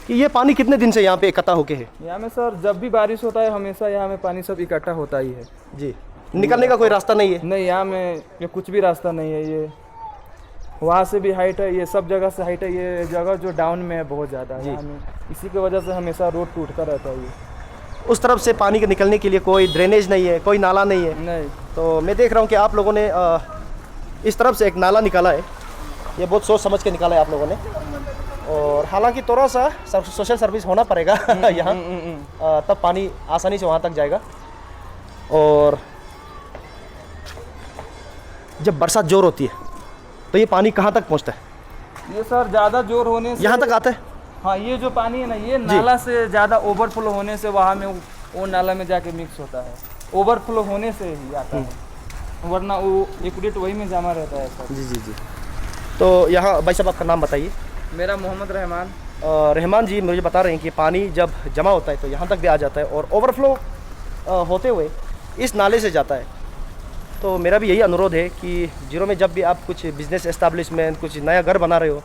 कि ये पानी कितने दिन से यहाँ पे इकट्ठा होके है? यहाँ में सर जब भी बारिश होता है हमेशा यहाँ में पानी सब इकट्ठा होता ही है जी। निकलने का कोई रास्ता नहीं है? नहीं, यहाँ में ये कुछ भी रास्ता नहीं है। ये वहाँ से भी हाइट है, ये सब जगह से हाइट है। ये जगह जो डाउन में है बहुत ज़्यादा यहाँ में, इसी की वजह से हमेशा रोड टूटता रहता है। ये उस तरफ से पानी के निकलने के लिए कोई ड्रेनेज नहीं है, कोई नाला नहीं है? नहीं। तो मैं देख रहा हूँ कि आप लोगों ने इस तरफ से एक नाला निकाला है, ये बहुत सोच समझ के निकाला है आप लोगों ने। और हालांकि थोड़ा सा सोशल सर्विस होना पड़ेगा यहाँ, तब पानी आसानी से वहाँ तक जाएगा। और जब बरसात जोर होती है तो ये पानी कहाँ तक पहुँचता है? ये सर ज़्यादा जोर होने से यहाँ तक आता है। हाँ, ये जो पानी है ना ये नाला से ज़्यादा ओवरफ्लो होने से वहाँ में वो नाला में जाके मिक्स होता है। ओवरफ्लो होने से ही आता है, वरना वो एक्यूरेट वही में जमा रहता है सर। जी जी जी। तो यहाँ भाई साहब आपका नाम बताइए। मेरा मोहम्मद रहमान। रहमान जी मुझे बता रहे हैं कि पानी जब जमा होता है तो यहाँ तक भी आ जाता है और ओवरफ्लो होते हुए इस नाले से जाता है। तो मेरा भी यही अनुरोध है कि जीरो में जब भी आप कुछ बिज़नेस एस्टेब्लिशमेंट, कुछ नया घर बना रहे हो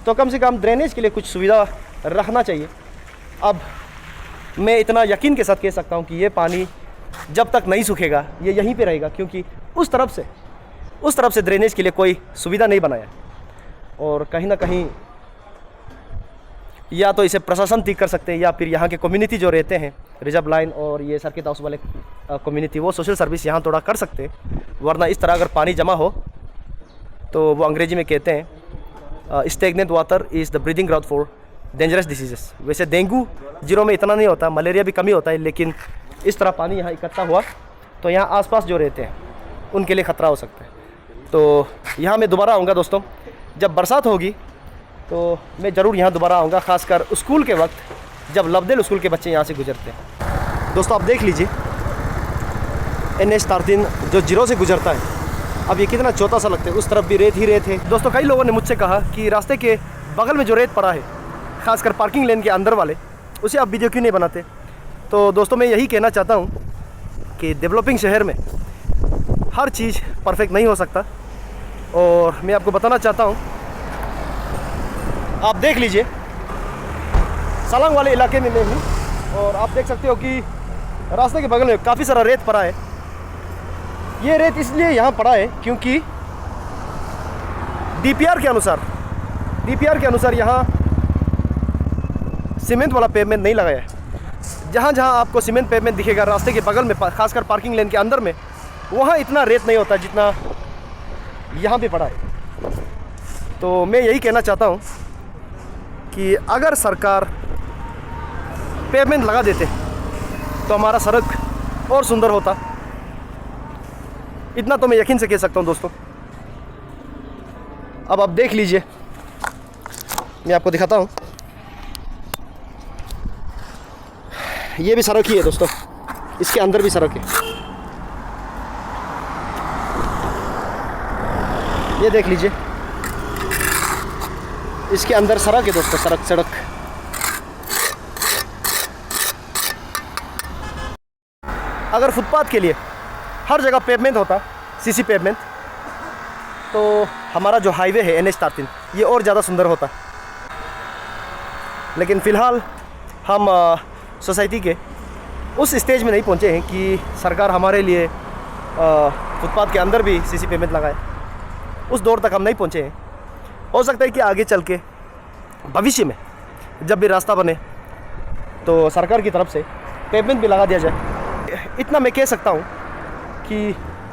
तो कम से कम ड्रेनेज के लिए कुछ सुविधा रखना चाहिए। अब मैं इतना यकीन के साथ कह सकता हूँ कि ये पानी जब तक नहीं सूखेगा ये यहीं पे रहेगा, क्योंकि उस तरफ से ड्रेनेज के लिए कोई सुविधा नहीं बनाया। और कहीं ना कहीं या तो इसे प्रशासन ठीक कर सकते हैं, या फिर यहाँ के कम्युनिटी जो रहते हैं रिजर्व लाइन और ये सर्किट हाउस वाले कम्युनिटी, वो सोशल सर्विस यहाँ थोड़ा कर सकते हैं। वरना इस तरह अगर पानी जमा हो तो वो अंग्रेजी में कहते हैं stagnant water is the breathing ground for dangerous diseases. वैसे डेंगू जीरो में इतना नहीं होता, मलेरिया भी कम ही होता है, लेकिन इस तरह पानी यहाँ इकट्ठा हुआ तो यहाँ आसपास जो रहते हैं उनके लिए ख़तरा हो सकता है। तो यहाँ मैं दोबारा आऊँगा दोस्तों, जब बरसात होगी तो मैं ज़रूर यहाँ दोबारा आऊँगा, ख़ासकर स्कूल के वक्त जब लवदेल स्कूल के बच्चे यहाँ से गुजरते हैं। दोस्तों आप देख लीजिए NH-13 जो जीरो से गुजरता है, अब ये कितना छोटा सा लगता है, उस तरफ भी रेत ही रेत है। दोस्तों कई लोगों ने मुझसे कहा कि रास्ते के बगल में जो रेत पड़ा है, खासकर पार्किंग लेन के अंदर वाले, उसे आप वीडियो क्यों नहीं बनाते। तो दोस्तों मैं यही कहना चाहता हूँ कि डेवलपिंग शहर में हर चीज़ परफेक्ट नहीं हो सकता। और मैं आपको बताना चाहता हूँ, आप देख लीजिए सलांग वाले इलाके में मैं हूँ और आप देख सकते हो कि रास्ते के बगल में काफ़ी सारा रेत पड़ा है। ये रेत इसलिए यहाँ पड़ा है क्योंकि DPR के अनुसार यहाँ सीमेंट वाला पेवमेंट नहीं लगाया है। जहाँ जहाँ आपको सीमेंट पेवमेंट दिखेगा रास्ते के बगल में, खासकर पार्किंग लेन के अंदर में, वहाँ इतना रेत नहीं होता जितना यहाँ पे पड़ा है। तो मैं यही कहना चाहता हूँ कि अगर सरकार पेवमेंट लगा देते तो हमारा सड़क और सुंदर होता, इतना तो मैं यकीन से कह सकता हूँ दोस्तों। अब आप देख लीजिए, मैं आपको दिखाता हूँ, ये भी सड़क ही है दोस्तों, इसके अंदर भी सड़क है। ये देख लीजिए, इसके अंदर सड़क है दोस्तों, सड़क। अगर फुटपाथ के लिए हर जगह पेवमेंट होता, सीसी पेवमेंट, तो हमारा जो हाईवे है NH-13 ये और ज़्यादा सुंदर होता। लेकिन फ़िलहाल हम सोसाइटी के उस स्टेज में नहीं पहुंचे हैं कि सरकार हमारे लिए फुटपाथ के अंदर भी सीसी पेवमेंट लगाए। उस दौर तक हम नहीं पहुंचे हैं। हो सकता है कि आगे चल के भविष्य में जब भी रास्ता बने तो सरकार की तरफ से पेवमेंट भी लगा दिया जाए। इतना मैं कह सकता हूँ कि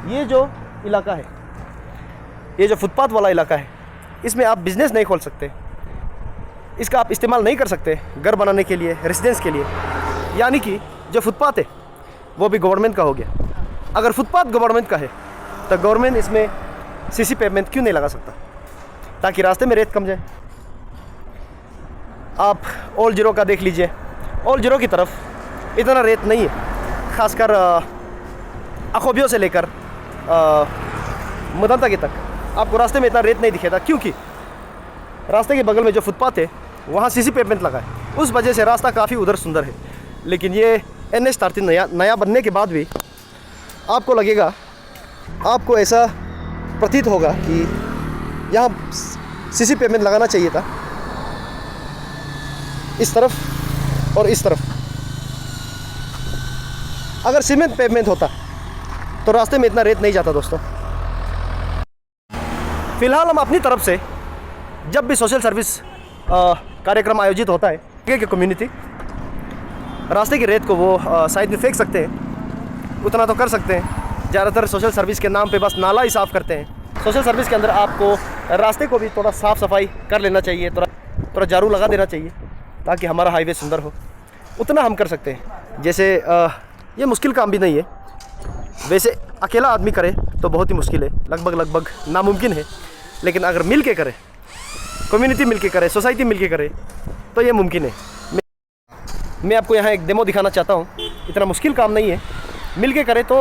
ये जो इलाका है, ये जो फुटपाथ वाला इलाका है, इसमें आप बिज़नेस नहीं खोल सकते, इसका आप इस्तेमाल नहीं कर सकते घर बनाने के लिए, रेसिडेंस के लिए। यानी कि जो फुटपाथ है वो भी गवर्नमेंट का हो गया। अगर फुटपाथ गवर्नमेंट का है तो गवर्नमेंट इसमें सीसी पेवमेंट क्यों नहीं लगा सकता, ताकि रास्ते में रेत कम जाए। आप ओल्ड जीरो का देख लीजिए, ओल्ड जीरो की तरफ इतना रेत नहीं है, खासकर अखोबियों से लेकर मुदंता के तक आपको रास्ते में इतना रेत नहीं दिखेगा, क्योंकि रास्ते के बगल में जो फुटपाथ है वहाँ सीसी पेवमेंट लगा है। उस वजह से रास्ता काफ़ी उधर सुंदर है। लेकिन ये NH-13 नया बनने के बाद भी आपको लगेगा, आपको ऐसा प्रतीत होगा कि यहाँ सीसी पेवमेंट लगाना चाहिए था, इस तरफ और इस तरफ। अगर सीमेंट पेवमेंट होता तो रास्ते में इतना रेत नहीं जाता दोस्तों। फ़िलहाल हम अपनी तरफ से जब भी सोशल सर्विस कार्यक्रम आयोजित होता है कि कम्युनिटी रास्ते की रेत को वो साइड में फेंक सकते हैं, उतना तो कर सकते हैं। ज़्यादातर सोशल सर्विस के नाम पे बस नाला ही साफ़ करते हैं। सोशल सर्विस के अंदर आपको रास्ते को भी थोड़ा साफ़ सफाई कर लेना चाहिए, थोड़ा झाड़ू लगा देना चाहिए, ताकि हमारा हाईवे सुंदर हो। उतना हम कर सकते हैं। जैसे ये मुश्किल काम भी नहीं है, वैसे अकेला आदमी करे तो बहुत ही मुश्किल है, लगभग नामुमकिन है। लेकिन अगर मिल के करे, कम्युनिटी मिल के करे, सोसाइटी मिल के करे, तो ये मुमकिन है। मैं आपको यहाँ एक डेमो दिखाना चाहता हूँ। इतना मुश्किल काम नहीं है, मिल के करे तो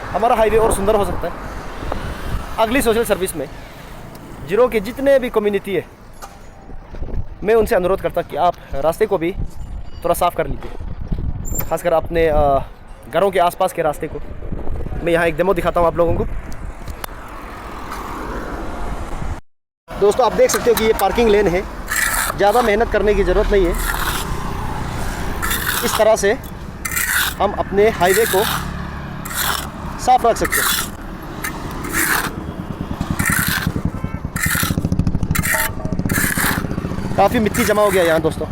हमारा हाईवे और सुंदर हो सकता है। अगली सोशल सर्विस में जीरो के जितने भी कम्युनिटी है, मैं उनसे अनुरोध करता कि आप रास्ते को भी थोड़ा साफ़ कर लीजिए, खासकर अपने घरों के आसपास के रास्ते को। मैं यहाँ एक डेमो दिखाता हूँ आप लोगों को। दोस्तों आप देख सकते हो कि ये पार्किंग लेन है, ज़्यादा मेहनत करने की ज़रूरत नहीं है। इस तरह से हम अपने हाईवे को साफ रख सकते हैं। काफ़ी मिट्टी जमा हो गया यहाँ दोस्तों,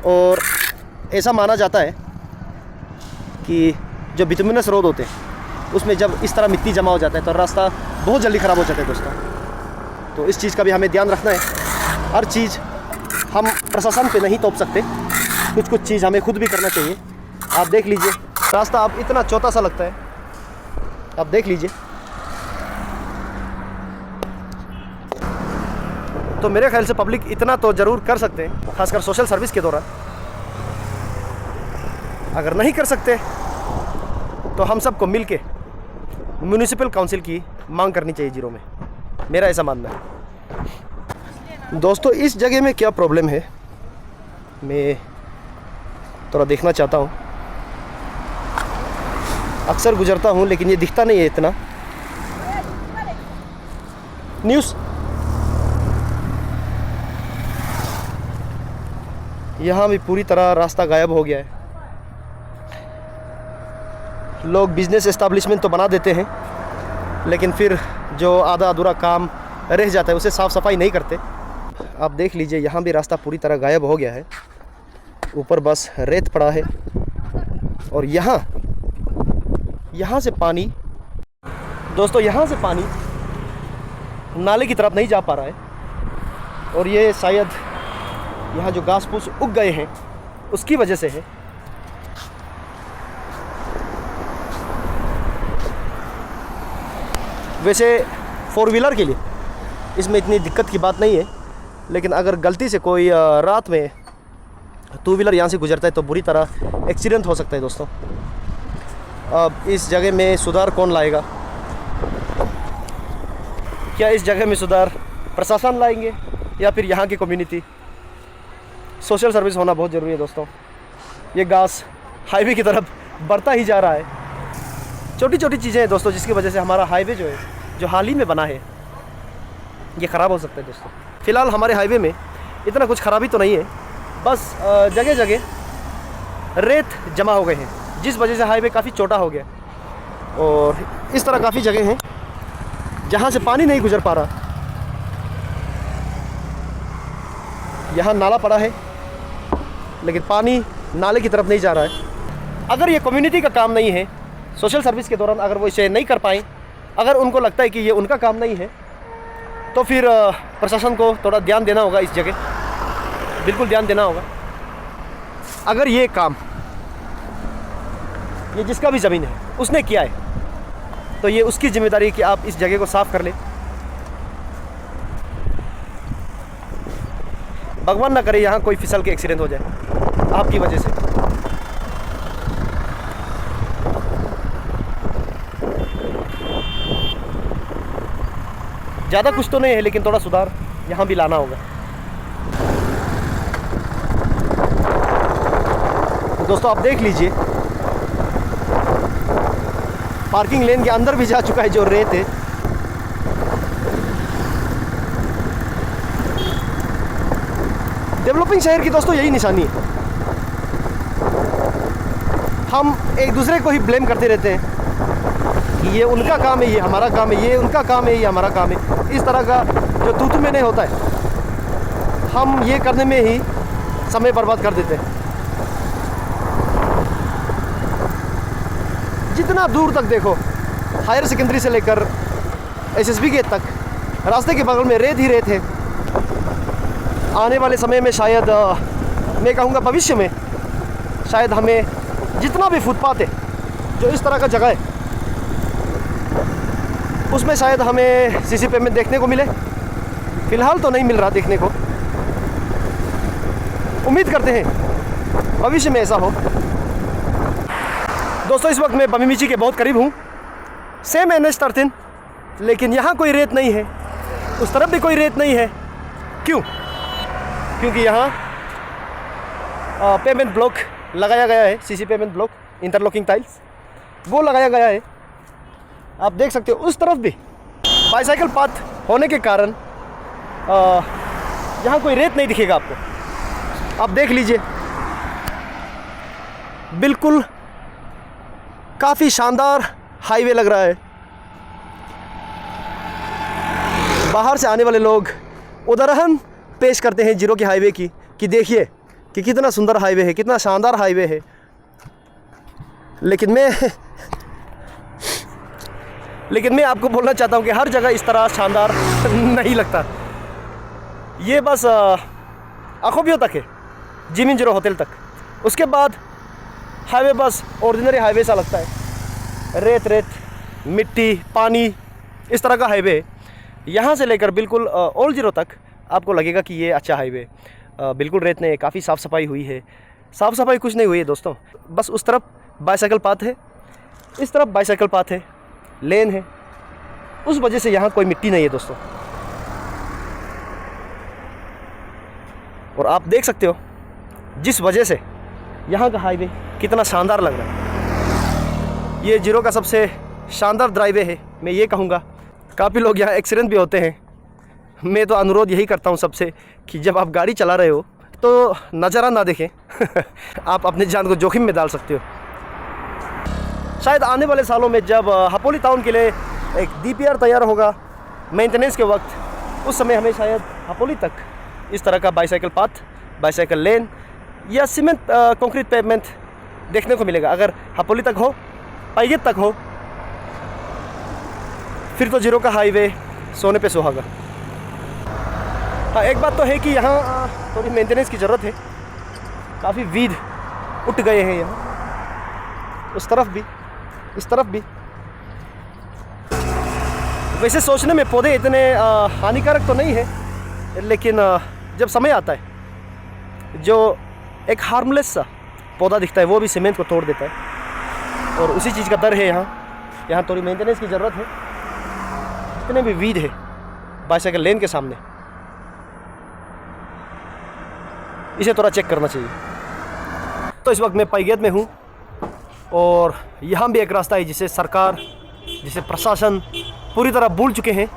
और ऐसा माना जाता है कि जो बिटुमिनस रोड होते हैं उसमें जब इस तरह मिट्टी जमा हो जाता है तो रास्ता बहुत जल्दी ख़राब हो जाता है दोस्तों। तो इस चीज़ का भी हमें ध्यान रखना है। हर चीज़ हम प्रशासन पे नहीं थोप सकते, कुछ कुछ चीज़ हमें खुद भी करना चाहिए। आप देख लीजिए रास्ता अब इतना छोटा सा लगता है, आप देख लीजिए। तो मेरे ख्याल से पब्लिक इतना तो ज़रूर कर सकते हैं, खासकर सोशल सर्विस के दौरान। अगर नहीं कर सकते तो हम सबको मिलके म्यूनिसिपल काउंसिल की मांग करनी चाहिए जीरो में, मेरा ऐसा मानना है। दोस्तों इस जगह में क्या प्रॉब्लम है मैं थोड़ा देखना चाहता हूँ। अक्सर गुजरता हूँ लेकिन ये दिखता नहीं है इतना। न्यूज़ यहाँ भी पूरी तरह रास्ता गायब हो गया है। लोग बिजनेस एस्टेब्लिशमेंट तो बना देते हैं लेकिन फिर जो आधा अधूरा काम रह जाता है उसे साफ़ सफाई नहीं करते। आप देख लीजिए यहाँ भी रास्ता पूरी तरह गायब हो गया है, ऊपर बस रेत पड़ा है। और यहाँ से पानी दोस्तों, यहाँ से पानी नाले की तरफ नहीं जा पा रहा है, और ये शायद यहाँ जो घास फूस उग गए हैं उसकी वजह से है। वैसे 4 व्हीलर के लिए इसमें इतनी दिक्कत की बात नहीं है, लेकिन अगर गलती से कोई रात में 2 व्हीलर यहाँ से गुजरता है तो बुरी तरह एक्सीडेंट हो सकता है दोस्तों। अब इस जगह में सुधार कौन लाएगा? क्या इस जगह में सुधार प्रशासन लाएंगे या फिर यहाँ की कम्युनिटी? सोशल सर्विस होना बहुत ज़रूरी है दोस्तों। ये घास हाईवे की तरफ बढ़ता ही जा रहा है। छोटी छोटी चीज़ें हैं दोस्तों जिसकी वजह से हमारा हाईवे जो है, जो हाल ही में बना है, ये ख़राब हो सकता है दोस्तों। फ़िलहाल हमारे हाईवे में इतना कुछ ख़राबी तो नहीं है, बस जगह जगह रेत जमा हो गए हैं जिस वजह से हाईवे काफ़ी छोटा हो गया। और इस तरह काफ़ी जगह हैं जहाँ से पानी नहीं गुजर पा रहा। यहाँ नाला पड़ा है लेकिन पानी नाले की तरफ नहीं जा रहा है। अगर ये कम्युनिटी का काम नहीं है, सोशल सर्विस के दौरान अगर वो इसे नहीं कर पाए, अगर उनको लगता है कि ये उनका काम नहीं है, तो फिर प्रशासन को थोड़ा ध्यान देना होगा। इस जगह बिल्कुल ध्यान देना होगा। अगर ये काम ये जिसका भी ज़मीन है उसने किया है तो ये उसकी जिम्मेदारी है कि आप इस जगह को साफ़ कर लें। भगवान ना करे यहाँ कोई फिसल के एक्सीडेंट हो जाए आपकी वजह से। ज़्यादा कुछ तो नहीं है लेकिन थोड़ा सुधार यहाँ भी लाना होगा। तो दोस्तों आप देख लीजिए पार्किंग लेन के अंदर भी जा चुका है जो रेत है। डेवलपिंग शहर की दोस्तों यही निशानी है। हम एक दूसरे को ही ब्लेम करते रहते हैं कि ये उनका काम है, ये हमारा काम है, ये उनका काम है, ये हमारा काम है। इस तरह का जो तू में नहीं होता है, हम ये करने में ही समय बर्बाद कर देते हैं। जितना दूर तक देखो, हायर सेकेंडरी से लेकर एसएसबी गेट तक रास्ते के बगल में रेत ही रेत है। आने वाले समय में शायद मैं कहूँगा भविष्य में शायद हमें जितना भी फुटपाथ है जो इस तरह का जगह है उसमें शायद हमें सीसी पेमेंट देखने को मिले। फ़िलहाल तो नहीं मिल रहा देखने को, उम्मीद करते हैं भविष्य में ऐसा हो। दोस्तों इस वक्त मैं बमीमीची के बहुत करीब हूँ, सेम NH13, लेकिन यहाँ कोई रेत नहीं है, उस तरफ भी कोई रेत नहीं है। क्यों? क्योंकि यहाँ पेमेंट ब्लॉक लगाया गया है, CC payment block, interlocking tiles वो लगाया गया है। आप देख सकते हो उस तरफ भी बाईसाइकिल पाथ होने के कारण यहाँ कोई रेत नहीं दिखेगा आपको। आप देख लीजिए बिल्कुल काफ़ी शानदार हाईवे लग रहा है। बाहर से आने वाले लोग उदाहरण पेश करते हैं जीरो के हाईवे की कि देखिए कि कितना सुंदर हाईवे है, कितना शानदार हाईवे है। लेकिन मैं आपको बोलना चाहता हूँ कि हर जगह इस तरह शानदार नहीं लगता। ये बस अखोबियो तक है, जिमिन जीरो होटल तक। उसके बाद हाईवे बस ऑर्डिनरी हाईवे सा लगता है, रेत मिट्टी पानी इस तरह का हाईवे है। यहाँ से लेकर बिल्कुल ओल्ड जीरो तक आपको लगेगा कि ये अच्छा हाईवे। बिल्कुल रेत नहीं है, काफ़ी साफ़ सफाई हुई है। साफ़ सफाई कुछ नहीं हुई है दोस्तों, बस उस तरफ बाईसाइकिल पाथ है, इस तरफ बाईसाइकिल पाथ है, लेन है, उस वजह से यहाँ कोई मिट्टी नहीं है दोस्तों। और आप देख सकते हो जिस वजह से यहाँ का हाईवे कितना शानदार लग रहा है। ये जीरो का सबसे शानदार ड्राइवे है, मैं ये कहूँगा। काफ़ी लोग यहाँ एक्सीडेंट भी होते हैं। मैं तो अनुरोध यही करता हूँ सबसे कि जब आप गाड़ी चला रहे हो तो नज़ारा ना देखें आप अपनी जान को जोखिम में डाल सकते हो। शायद आने वाले सालों में जब हपोली टाउन के लिए एक DPR तैयार होगा मेंटेनेंस के वक्त, उस समय हमें शायद हपोली तक इस तरह का बाईसाइकिल पाथ, बाईसाइकिल लेन या सीमेंट कंक्रीट पेवमेंट देखने को मिलेगा। अगर हपोली तक हो, पाईगेट तक हो, फिर तो जीरो का हाईवे सोने पे सुहागा। हाँ, एक बात तो है कि यहाँ थोड़ी मेंटेनेंस की ज़रूरत है। काफ़ी वीड उठ गए हैं यहाँ, उस तरफ भी, इस तरफ भी। वैसे सोचने में पौधे इतने हानिकारक तो नहीं है, लेकिन जब समय आता है जो एक हार्मलेस सा पौधा दिखता है वो भी सीमेंट को तोड़ देता है। और उसी चीज़ का डर है यहाँ थोड़ी मेंटेनेंस की ज़रूरत है। इतने भी वीड है बाईसाइकिल लेन के सामने, इसे थोड़ा चेक करना चाहिए। तो इस वक्त मैं पाईगेट में हूँ और यहाँ भी एक रास्ता है जिसे सरकार, जिसे प्रशासन पूरी तरह भूल चुके हैं,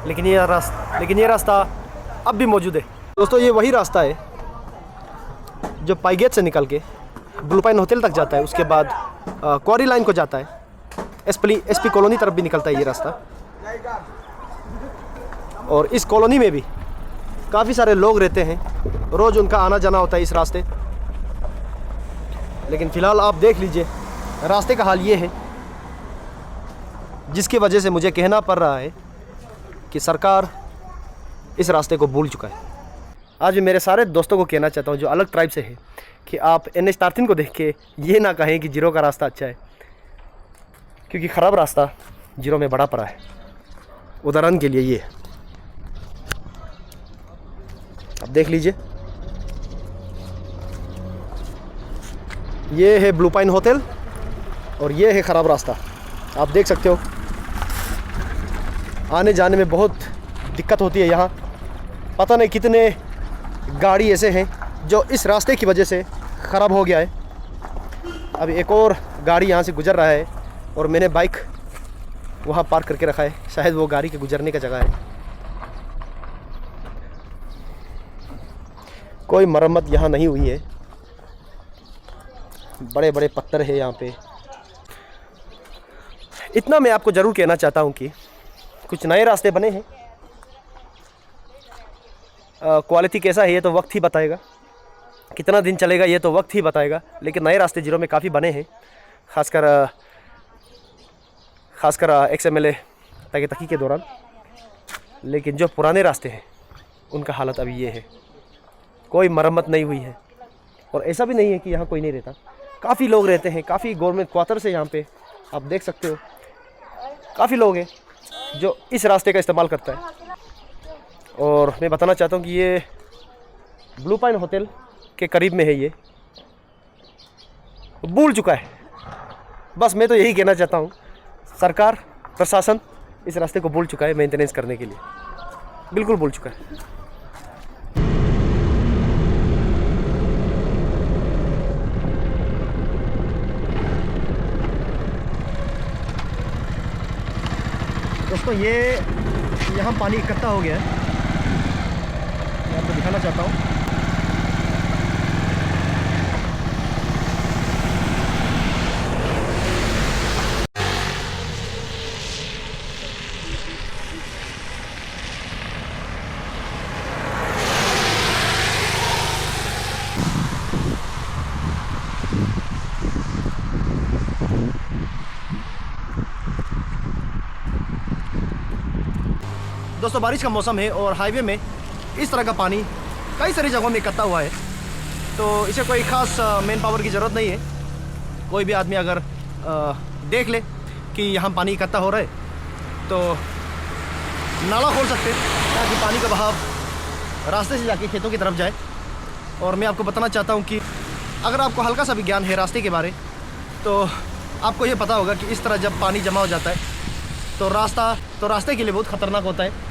लेकिन ये रास्ता अब भी मौजूद है। दोस्तों, ये वही रास्ता है जो पाईगेट से निकल के ब्लू पाइन होटल तक जाता है, उसके बाद क्वारी लाइन को जाता है, SP कॉलोनी तरफ भी निकलता है ये रास्ता। और इस कॉलोनी में भी काफ़ी सारे लोग रहते हैं, रोज़ उनका आना जाना होता है इस रास्ते। लेकिन फ़िलहाल आप देख लीजिए रास्ते का हाल ये है, जिसकी वजह से मुझे कहना पड़ रहा है कि सरकार इस रास्ते को भूल चुका है। आज भी मेरे सारे दोस्तों को कहना चाहता हूँ जो अलग ट्राइब से हैं कि आप NH13 को देख के ये ना कहें कि जीरो का रास्ता अच्छा है, क्योंकि ख़राब रास्ता जीरो में बड़ा पड़ा है। उदाहरण के लिए ये आप देख लीजिए, ये है ब्लू पाइन होटल और ये है ख़राब रास्ता। आप देख सकते हो आने जाने में बहुत दिक्कत होती है यहाँ। पता नहीं कितने गाड़ी ऐसे हैं जो इस रास्ते की वजह से ख़राब हो गया है। अब एक और गाड़ी यहाँ से गुजर रहा है और मैंने बाइक वहाँ पार्क करके रखा है, शायद वो गाड़ी के गुजरने का जगह है। कोई मरम्मत यहाँ नहीं हुई है, बड़े बड़े पत्थर है यहाँ पे। इतना मैं आपको ज़रूर कहना चाहता हूँ कि कुछ नए रास्ते बने हैं। क्वालिटी कैसा है ये तो वक्त ही बताएगा, कितना दिन चलेगा ये तो वक्त ही बताएगा। लेकिन नए रास्ते जीरो में काफ़ी बने हैं, खासकर XMLA तकी के दौरान। लेकिन जो पुराने रास्ते हैं उनका हालत अभी ये है, कोई मरम्मत नहीं हुई है। और ऐसा भी नहीं है कि यहाँ कोई नहीं रहता, काफ़ी लोग रहते हैं, काफ़ी गवर्नमेंट क्वार्टर से यहाँ पे आप देख सकते हो काफ़ी लोग हैं जो इस रास्ते का इस्तेमाल करता है। और मैं बताना चाहता हूँ कि ये ब्लू पाइन होटल के करीब में है, ये भूल चुका है। बस मैं तो यही कहना चाहता हूँ, सरकार प्रशासन इस रास्ते को भूल चुका है मेंटेनेंस करने के लिए, बिल्कुल भूल चुका है। दोस्तों, ये यहाँ पानी इकट्ठा हो गया है, मैं आपको दिखाना चाहता हूँ। दोस्तों बारिश का मौसम है और हाईवे में इस तरह का पानी कई सारी जगहों में इकट्ठा हुआ है, तो इसे कोई ख़ास मैन पावर की ज़रूरत नहीं है। कोई भी आदमी अगर देख ले कि यहाँ पानी इकट्ठा हो रहा है तो नाला खोल सकते हैं ताकि पानी का बहाव रास्ते से जाके खेतों की तरफ जाए। और मैं आपको बताना चाहता हूँ कि अगर आपको हल्का सा भी ज्ञान है रास्ते के बारे, तो आपको ये पता होगा कि इस तरह जब पानी जमा हो जाता है तो रास्ते के लिए बहुत ख़तरनाक होता है।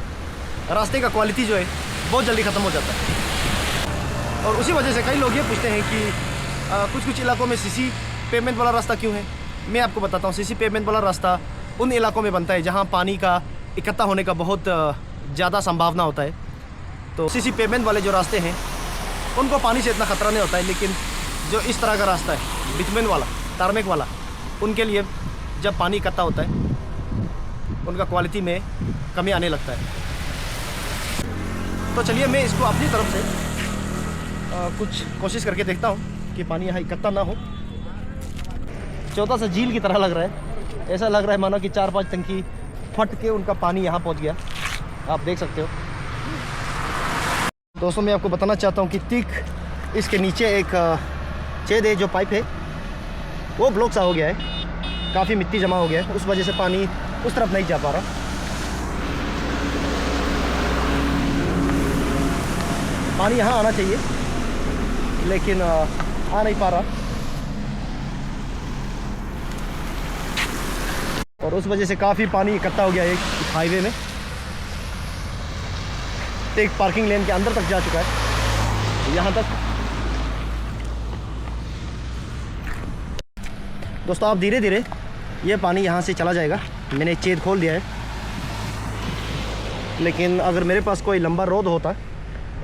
रास्ते का क्वालिटी जो है बहुत जल्दी ख़त्म हो जाता है। और उसी वजह से कई लोग ये पूछते हैं कि कुछ इलाकों में सीसी पेमेंट वाला रास्ता क्यों है। मैं आपको बताता हूँ, सीसी पेमेंट वाला रास्ता उन इलाकों में बनता है जहाँ पानी का इकट्ठा होने का बहुत ज़्यादा संभावना होता है। तो सीसी पेमेंट वाले जो रास्ते हैं उनको पानी से इतना ख़तरा नहीं होता है, लेकिन जो इस तरह का रास्ता है बिटुमेन वाला, टारमेक वाला, उनके लिए जब पानी इकट्ठा होता है उनका क्वालिटी में कमी आने लगता है। तो चलिए मैं इसको अपनी तरफ से कुछ कोशिश करके देखता हूँ कि पानी यहाँ इकट्ठा ना हो। छोटा सा झील की तरह लग रहा है, ऐसा लग रहा है मानो कि 4-5 टंकी फट के उनका पानी यहाँ पहुँच गया, आप देख सकते हो। दोस्तों मैं आपको बताना चाहता हूँ कि ठीक इसके नीचे एक छेद है, जो पाइप है वो ब्लॉक सा हो गया है, काफ़ी मिट्टी जमा हो गया है, उस वजह से पानी उस तरफ नहीं जा पा रहा। पानी यहाँ आना चाहिए लेकिन आ नहीं पा रहा, और उस वजह से काफ़ी पानी इकट्ठा हो गया है इस हाईवे में। एक पार्किंग लेन के अंदर तक जा चुका है, यहाँ तक। दोस्तों आप धीरे धीरे ये पानी यहाँ से चला जाएगा। मैंने छेद खोल दिया है, लेकिन अगर मेरे पास कोई लंबा रोड होता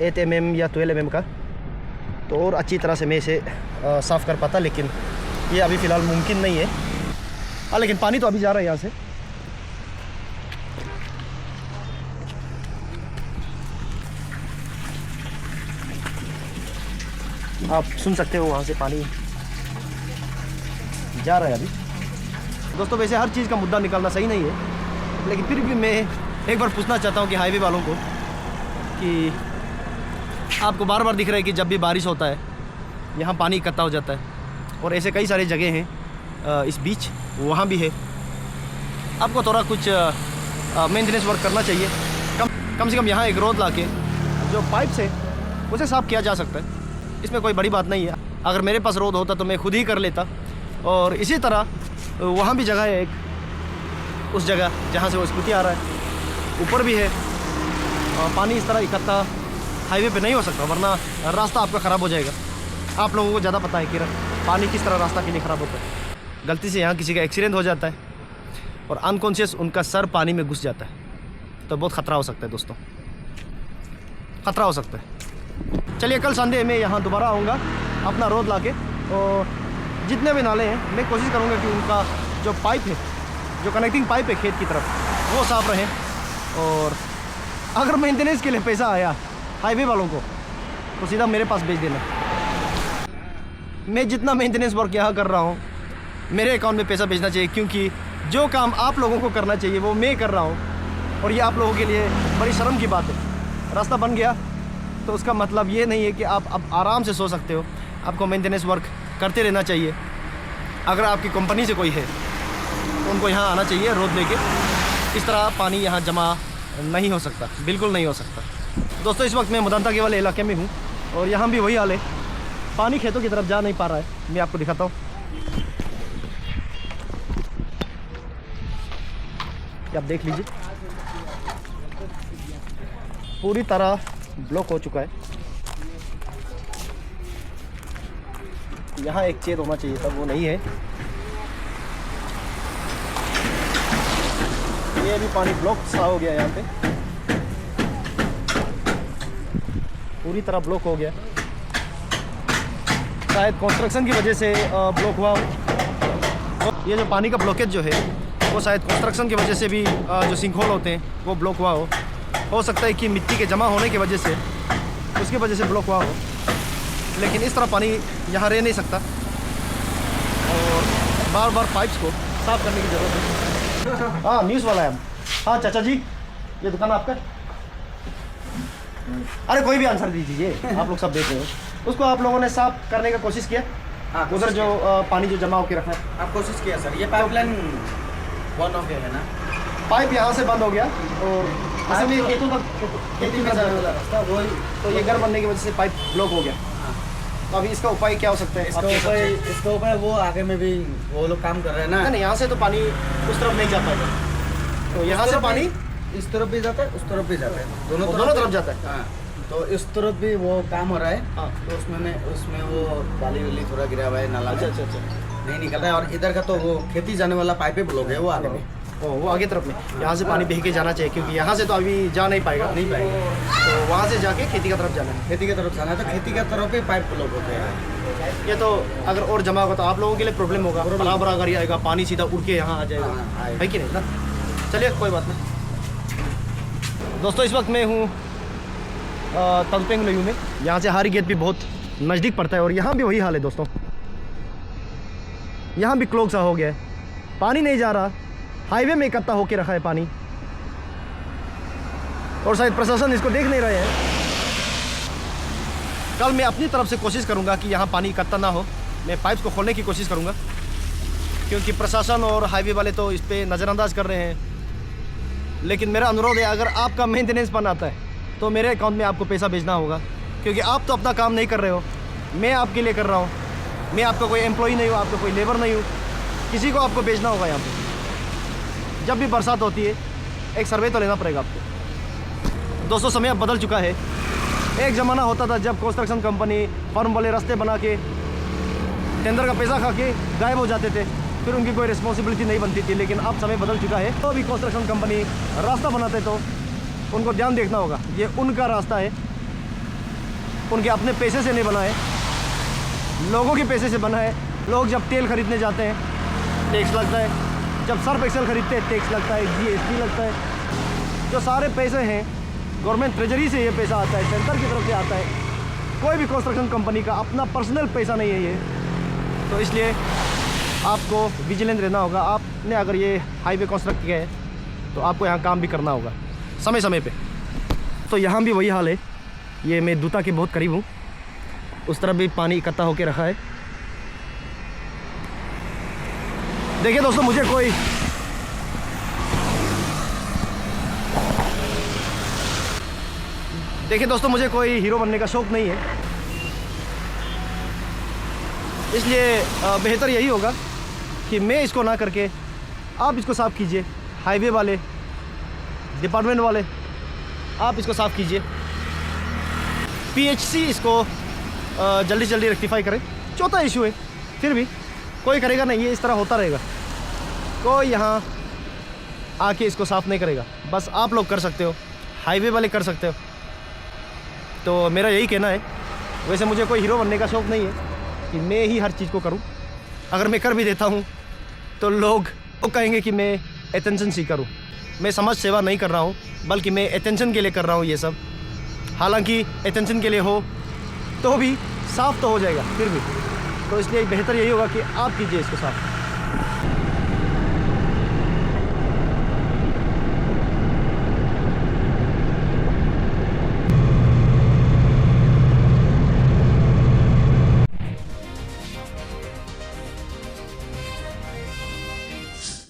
8 mm या 12 mm का, तो और अच्छी तरह से मैं इसे साफ़ कर पाता, लेकिन ये अभी फ़िलहाल मुमकिन नहीं है। हाँ, लेकिन पानी तो अभी जा रहा है यहाँ से। आप सुन सकते हो वहाँ से पानी जा रहा है अभी। दोस्तों वैसे हर चीज़ का मुद्दा निकालना सही नहीं है, लेकिन फिर भी मैं एक बार पूछना चाहता हूँ कि हाईवे वालों को कि आपको बार बार दिख रहा है कि जब भी बारिश होता है यहाँ पानी इकट्ठा हो जाता है, और ऐसे कई सारी जगह हैं इस बीच, वहाँ भी है। आपको थोड़ा कुछ मेंटेनेंस वर्क करना चाहिए। कम से कम यहाँ एक रोड लाके जो पाइप से उसे साफ़ किया जा सकता है, इसमें कोई बड़ी बात नहीं है। अगर मेरे पास रोड होता तो मैं खुद ही कर लेता। और इसी तरह वहाँ भी जगह है एक, उस जगह जहाँ से वो स्कूटी आ रहा है, ऊपर भी है। पानी इस तरह इकट्ठा हाईवे पे नहीं हो सकता, वरना रास्ता आपका ख़राब हो जाएगा। आप लोगों को ज़्यादा पता है कि पानी किस तरह रास्ता के लिए ख़राब होता है। गलती से यहाँ किसी का एक्सीडेंट हो जाता है और अनकॉन्शियस उनका सर पानी में घुस जाता है, तो बहुत ख़तरा हो सकता है दोस्तों, ख़तरा हो सकता है। चलिए कल संडे में यहाँ दोबारा आऊँगा अपना रोड लाके, और जितने भी नाले हैं मैं कोशिश करूँगा कि उनका जो पाइप है, जो कनेक्टिंग पाइप है खेत की तरफ, वो साफ़ रहे। और अगर मेंटेनेंस के लिए पैसा आया हाईवे वालों को तो सीधा मेरे पास भेज देना। मैं जितना मेंटेनेंस वर्क यहाँ कर रहा हूँ मेरे अकाउंट में पैसा भेजना चाहिए, क्योंकि जो काम आप लोगों को करना चाहिए वो मैं कर रहा हूँ, और ये आप लोगों के लिए बड़ी शर्म की बात है। रास्ता बन गया तो उसका मतलब ये नहीं है कि आप अब आराम से सो सकते हो। आपको मेंटेनेंस वर्क करते रहना चाहिए। अगर आपकी कंपनी से कोई है तो उनको यहाँ आना चाहिए रोड लेके। इस तरह पानी यहाँ जमा नहीं हो सकता, बिल्कुल नहीं हो सकता। दोस्तों इस वक्त मैं मुदांता के वाले इलाके में हूँ, और यहाँ भी वही हाल है, पानी खेतों की तरफ जा नहीं पा रहा है। मैं आपको दिखाता हूँ, आप देख लीजिए, पूरी तरह ब्लॉक हो चुका है। यहाँ एक छेद होना चाहिए था, वो नहीं है। ये भी पानी ब्लॉक सा हो गया, यहाँ पे पूरी तरह ब्लॉक हो गया। शायद कंस्ट्रक्शन की वजह से ब्लॉक हुआ हो। ये जो पानी का ब्लॉकेज जो है वो शायद कंस्ट्रक्शन की वजह से भी जो सिंकहोल होते हैं वो ब्लॉक हुआ हो सकता है कि मिट्टी के जमा होने की वजह से, उसकी वजह से ब्लॉक हुआ हो। लेकिन इस तरह पानी यहाँ रह नहीं सकता, और बार बार पाइप्स को साफ़ करने की ज़रूरत है। हाँ न्यूज़ वाला है। हाँ चाचा जी, ये दुकान आपका? अरे कोई भी आंसर दीजिए, आप लोग सब देख रहे हो। उसको आप लोगों ने साफ करने का कोशिश किया? हाँ, उधर जो पानी जो जमा होकर रखा है, आप कोशिश किया सर, ये पाइपलाइन बंद हो गया है ना, पाइप यहाँ से बंद हो गया और असल में खेतों तक खेती में जाने वाला रास्ता वही, तो ये घर बनने की वजह से पाइप ब्लॉक हो गया। तो अभी इसका उपाय क्या हो सकता है? इसके ऊपर वो आगे में भी वो लोग काम कर रहे हैं ना। नहीं, यहाँ से तो पानी उस तरफ नहीं जा पाएगा, तो यहाँ से पानी इस तरफ भी जाता है, उस तरफ भी जाता है, दोनों तरफ जाता है। हाँ, तो इस तरफ भी वो काम हो रहा है। हाँ। तो उसमें वो बाली वाली थोड़ा गिरा हुआ है नाला में। अच्छा। नहीं निकल रहा है। और इधर का तो वो खेती जाने वाला पाइप ब्लॉक है वो आगे में। वो आगे तरफ में यहाँ से पानी बह के जाना चाहिए, क्योंकि यहाँ से तो अभी जा नहीं पाएगा। तो वहाँ से जाके खेती की तरफ जाना है। खेती की तरफ जाना है, तो खेती की तरफ ही पाइप ब्लॉक हो गया है। ये तो अगर और जमा होगा तो आप लोगों के लिए प्रॉब्लम होगा। बराबर गाड़ी आएगा, पानी सीधा उड़ के यहाँ आ जाएगा, हाँ, है कि नहीं ना? चलिए कोई बात नहीं। दोस्तों, इस वक्त मैं हूँ तंगपेंग लोयू में। यहाँ से हारी गेट भी बहुत नज़दीक पड़ता है और यहाँ भी वही हाल है दोस्तों। यहाँ भी क्लोग सा हो गया है, पानी नहीं जा रहा, हाईवे में इकट्ठा होके रखा है पानी, और शायद प्रशासन इसको देख नहीं रहे हैं। कल मैं अपनी तरफ से कोशिश करूँगा कि यहाँ पानी इकट्ठा ना हो, मैं पाइप्स को खोलने की कोशिश करूँगा, क्योंकि प्रशासन और हाईवे वाले तो इस पर नज़रअंदाज कर रहे हैं। लेकिन मेरा अनुरोध है, अगर आपका मेंटेनेंस फंड आता है तो मेरे अकाउंट में आपको पैसा भेजना होगा, क्योंकि आप तो अपना काम नहीं कर रहे हो, मैं आपके लिए कर रहा हूँ। मैं आपका कोई एम्प्लॉई नहीं हूँ, आपका कोई लेबर नहीं हूँ, किसी को आपको भेजना होगा यहाँ पे। जब भी बरसात होती है एक सर्वे तो लेना पड़ेगा आपको। दोस्तों, समय अब बदल चुका है। एक ज़माना होता था जब कंस्ट्रक्शन कंपनी फर्म वाले रास्ते बना के टेंडर का पैसा खा के गायब हो जाते थे, फिर उनकी कोई रिस्पॉन्सिबिलिटी नहीं बनती थी। लेकिन अब समय बदल चुका है, तो भी कंस्ट्रक्शन कंपनी रास्ता बनाते तो उनको ध्यान देखना होगा, ये उनका रास्ता है, उनके अपने पैसे से नहीं बना है, लोगों के पैसे से बना है। लोग जब तेल खरीदने जाते हैं टैक्स लगता है, जब सर्फ एक्सेल खरीदते हैं टैक्स लगता है, GST लगता है। जो सारे पैसे हैं गवर्नमेंट ट्रेजरी से ये पैसा आता है, सेंटर की तरफ से आता है। कोई भी कंस्ट्रक्शन कंपनी का अपना पर्सनल पैसा नहीं है ये। तो इसलिए आपको विजिलेंट रहना होगा। आपने अगर ये हाईवे कंस्ट्रक्ट किया है तो आपको यहाँ काम भी करना होगा समय समय पे। तो यहाँ भी वही हाल है। ये मैं दूता के बहुत करीब हूँ, उस तरफ भी पानी इकट्ठा होकर रखा है। देखिए दोस्तों, मुझे कोई हीरो बनने का शौक़ नहीं है, इसलिए बेहतर यही होगा कि मैं इसको ना करके आप इसको साफ़ कीजिए। हाईवे वाले, डिपार्टमेंट वाले, आप इसको साफ़ कीजिए। PHC इसको जल्दी जल्दी रेक्टिफाई करें। चौथा इशू है, फिर भी कोई करेगा नहीं, ये इस तरह होता रहेगा। कोई यहाँ आके इसको साफ़ नहीं करेगा, बस आप लोग कर सकते हो, हाईवे वाले कर सकते हो। तो मेरा यही कहना है। वैसे मुझे कोई हीरो बनने का शौक़ नहीं है कि मैं ही हर चीज़ को करूं। अगर मैं कर भी देता हूं तो लोग कहेंगे कि मैं अटेंशन सीकर हूं। मैं समाज सेवा नहीं कर रहा हूं, बल्कि मैं अटेंशन के लिए कर रहा हूं ये सब। हालांकि अटेंशन के लिए हो तो भी साफ़ तो हो जाएगा फिर भी। तो इसलिए बेहतर यही होगा कि आप कीजिए इसको साफ़।